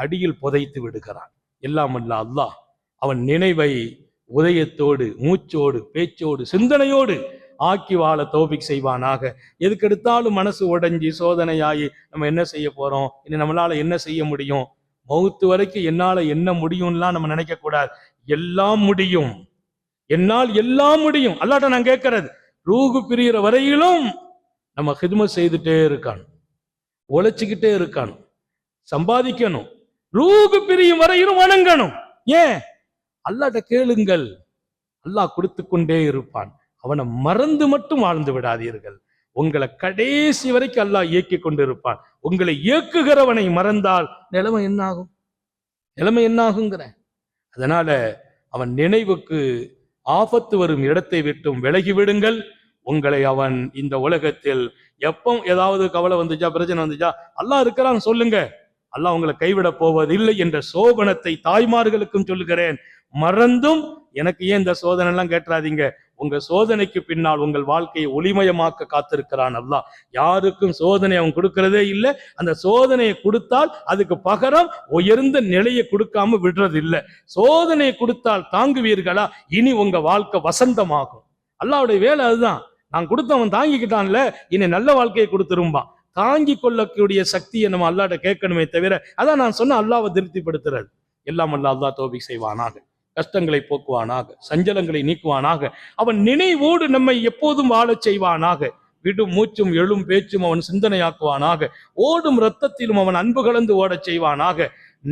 அடியில் புதைத்து விடுகிறான். எல்லாம் அல்ல அல்லாஹ் அவன் நினைவை உதயத்தோடு, மூச்சோடு, பேச்சோடு, சிந்தனையோடு ஆக்கி வாழ தௌஃபீக் செய்வானாக. எதுக்கெடுத்தாலும் மனசு உடைஞ்சி சோதனையாகி நம்ம என்ன செய்ய போறோம், இனி நம்மளால என்ன செய்ய முடியும், மௌத்து வரைக்கும் என்னால என்ன முடியும்லாம் நம்ம நினைக்க கூடாது. எல்லாம் முடியும், என்னால் எல்லாம் முடியும். அல்லாஹ்ட்ட நான் கேட்கறது, ரூஹு பிரிகிற வரையிலும் நம்ம ஹித்மத் செய்துட்டே இருக்கான், உழைச்சுக்கிட்டே இருக்கான், சம்பாதிக்கணும். ரூஹு பிரியும் வரையிலும் வணங்கணும். ஏன்? அல்லாஹ்ட்ட கேளுங்கள், அல்லாஹ் கொடுத்து கொண்டே இருப்பான். அவனை மறந்து மட்டும் வாழ்ந்து விடாதீர்கள். உங்களை கடைசி வரைக்கும் அல்லாஹ் இயக்கி கொண்டு இருப்பான். உங்களை இயக்குகிறவனை மறந்தால் நிலைமை என்னாகும்? நிலைமை என்னாகுங்கிற. அதனால அவன் நினைவுக்கு ஆபத்து வரும் இடத்தை விட்டும் விலகி விடுங்கள். உங்களை அவன் இந்த உலகத்தில் எப்போ ஏதாவது கவலை வந்துச்சா, பிரச்சனை வந்துச்சா, அல்லாஹ் இருக்கிறான்னு சொல்லுங்க. அல்லாஹ் உங்களை கைவிட போவதில்லை என்ற சோபனத்தை தாய்மார்களுக்கும் சொல்லுகிறேன். மறந்தும் எனக்கு ஏன் இந்த சோதனை எல்லாம் கேட்டுறாதீங்க. உங்க சோதனைக்கு பின்னால் உங்கள் வாழ்க்கையை ஒளிமயமாக்க காத்திருக்கிறான் அல்லாஹ். யாருக்கும் சோதனை அவன் கொடுக்கிறதே இல்லை. அந்த சோதனையை கொடுத்தால் அதுக்கு பகரம் உயர்ந்த நிலையை கொடுக்காம விடுறது இல்லை. சோதனையை கொடுத்தால் தாங்குவீர்களா? இனி உங்க வாழ்க்கை வசந்தமாகும். அல்லாஹ்வுடைய வேலை அதுதான். நான் கொடுத்தவன் தாங்கிக்கிட்டான்ல, இனி நல்ல வாழ்க்கையை கொடுத்துரும்பான். தாங்கி கொள்ளக்கூடிய சக்தியை நம்ம அல்லாஹ்ட்ட கேட்கணுமே தவிர, அதான் நான் சொன்ன அல்லாஹ்வை திருப்திப்படுத்துறது. எல்லாம் அல்லாஹ் தௌஃபீக் செய்வானாக, கஷ்டங்களை போக்குவானாக, சஞ்சலங்களை நீக்குவானாக. அவன் நினைவோடு நம்மை எப்போதும் வாழச் செய்வானாக. விடும் மூச்சும் எழும் பேச்சும் அவன் சிந்தனையாக்குவானாக. ஓடும் இரத்தத்திலும் அவன் அன்பு கலந்து ஓடச் செய்வானாக.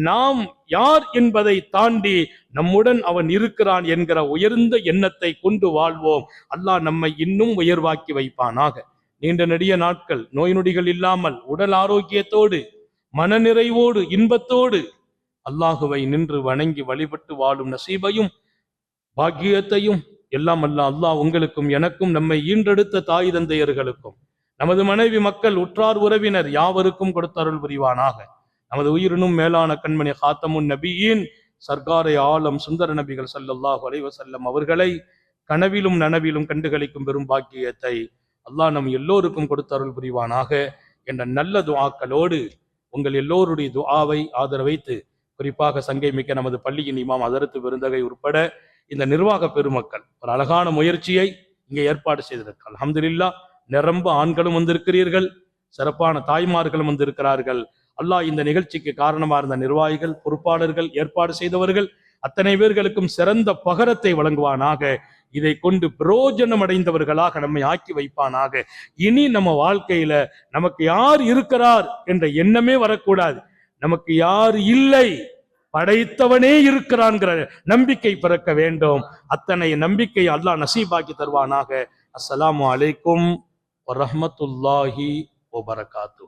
நாம் யார் என்பதை தாண்டி நம்முடன் அவன் இருக்கிறான் என்கிற உயர்ந்த எண்ணத்தை கொண்டு வாழ்வோம். அல்லாஹ் நம்மை இன்னும் உயர்வாக்கி வைப்பானாக. நீண்ட நெடிய நாட்கள் நோய் நொடிகள் இல்லாமல் உடல் ஆரோக்கியத்தோடு, மனநிறைவோடு, இன்பத்தோடு அல்லாஹுவை நின்று வணங்கி வழிபட்டு வாழும் நசீபையும் பாக்கியத்தையும் எல்லாம் அல்லாஹ் உங்களுக்கும் எனக்கும், நம்மை ஈன்றெடுத்த தாய் தந்தையர்களுக்கும், நமது மனைவி மக்கள் உற்றார் உறவினர் யாவருக்கும் கொடுத்தருள் புரிவானாக. நமது உயிரினும் மேலான கண்மணி காத்தமுன் நபியின் சர்க்காரை ஆலம் சுந்தர நபிகள் ஸல்லல்லாஹு அலைஹி வஸல்லம் அவர்களை கனவிலும் நனவிலும் கண்டுகளிக்கும் பெரும் பாக்கியத்தை அல்லாஹ் நம் எல்லோருக்கும் கொடுத்தருள் புரிவானாக என்ற நல்ல துஆக்களோடு உங்கள் எல்லோருடைய துஆவை ஆதரவைத்து, குறிப்பாக சங்கை மிக்க நமது பள்ளியின் இமாம் ஹதரத் விருந்தகை உட்பட இந்த நிர்வாக பெருமக்கள் ஒரு அழகான முயற்சியை இங்கே ஏற்பாடு செய்திருக்கிறார்கள். அல்ஹம்துலில்லாஹ். நிரம்ப ஆண்களும் வந்திருக்கிறீர்கள், சிறப்பான தாய்மார்களும் வந்திருக்கிறார்கள். அல்லாஹ் இந்த நிகழ்ச்சிக்கு காரணமாக இருந்த நிர்வாகிகள், பொறுப்பாளர்கள், ஏற்பாடு செய்தவர்கள் அத்தனை பேர்களுக்கும் சிறந்த பகரத்தை வழங்குவானாக. இதை கொண்டு பிரயோஜனம் அடைந்தவர்களாக நம்மை ஆக்கி வைப்பானாக. இனி நம்ம வாழ்க்கையில நமக்கு யார் இருக்கிறார் என்ற எண்ணமே வரக்கூடாது. நமக்கு யார் இல்லை, படைத்தவனே இருக்கிறான்கிற நம்பிக்கை பிறக்க வேண்டும். அத்தனை நம்பிக்கை அல்லாஹ் நசீபாக்கி தருவானாக. அஸ்ஸலாமு அலைக்கும் வரஹ்மத்துல்லாஹி வபரகாத்துஹு.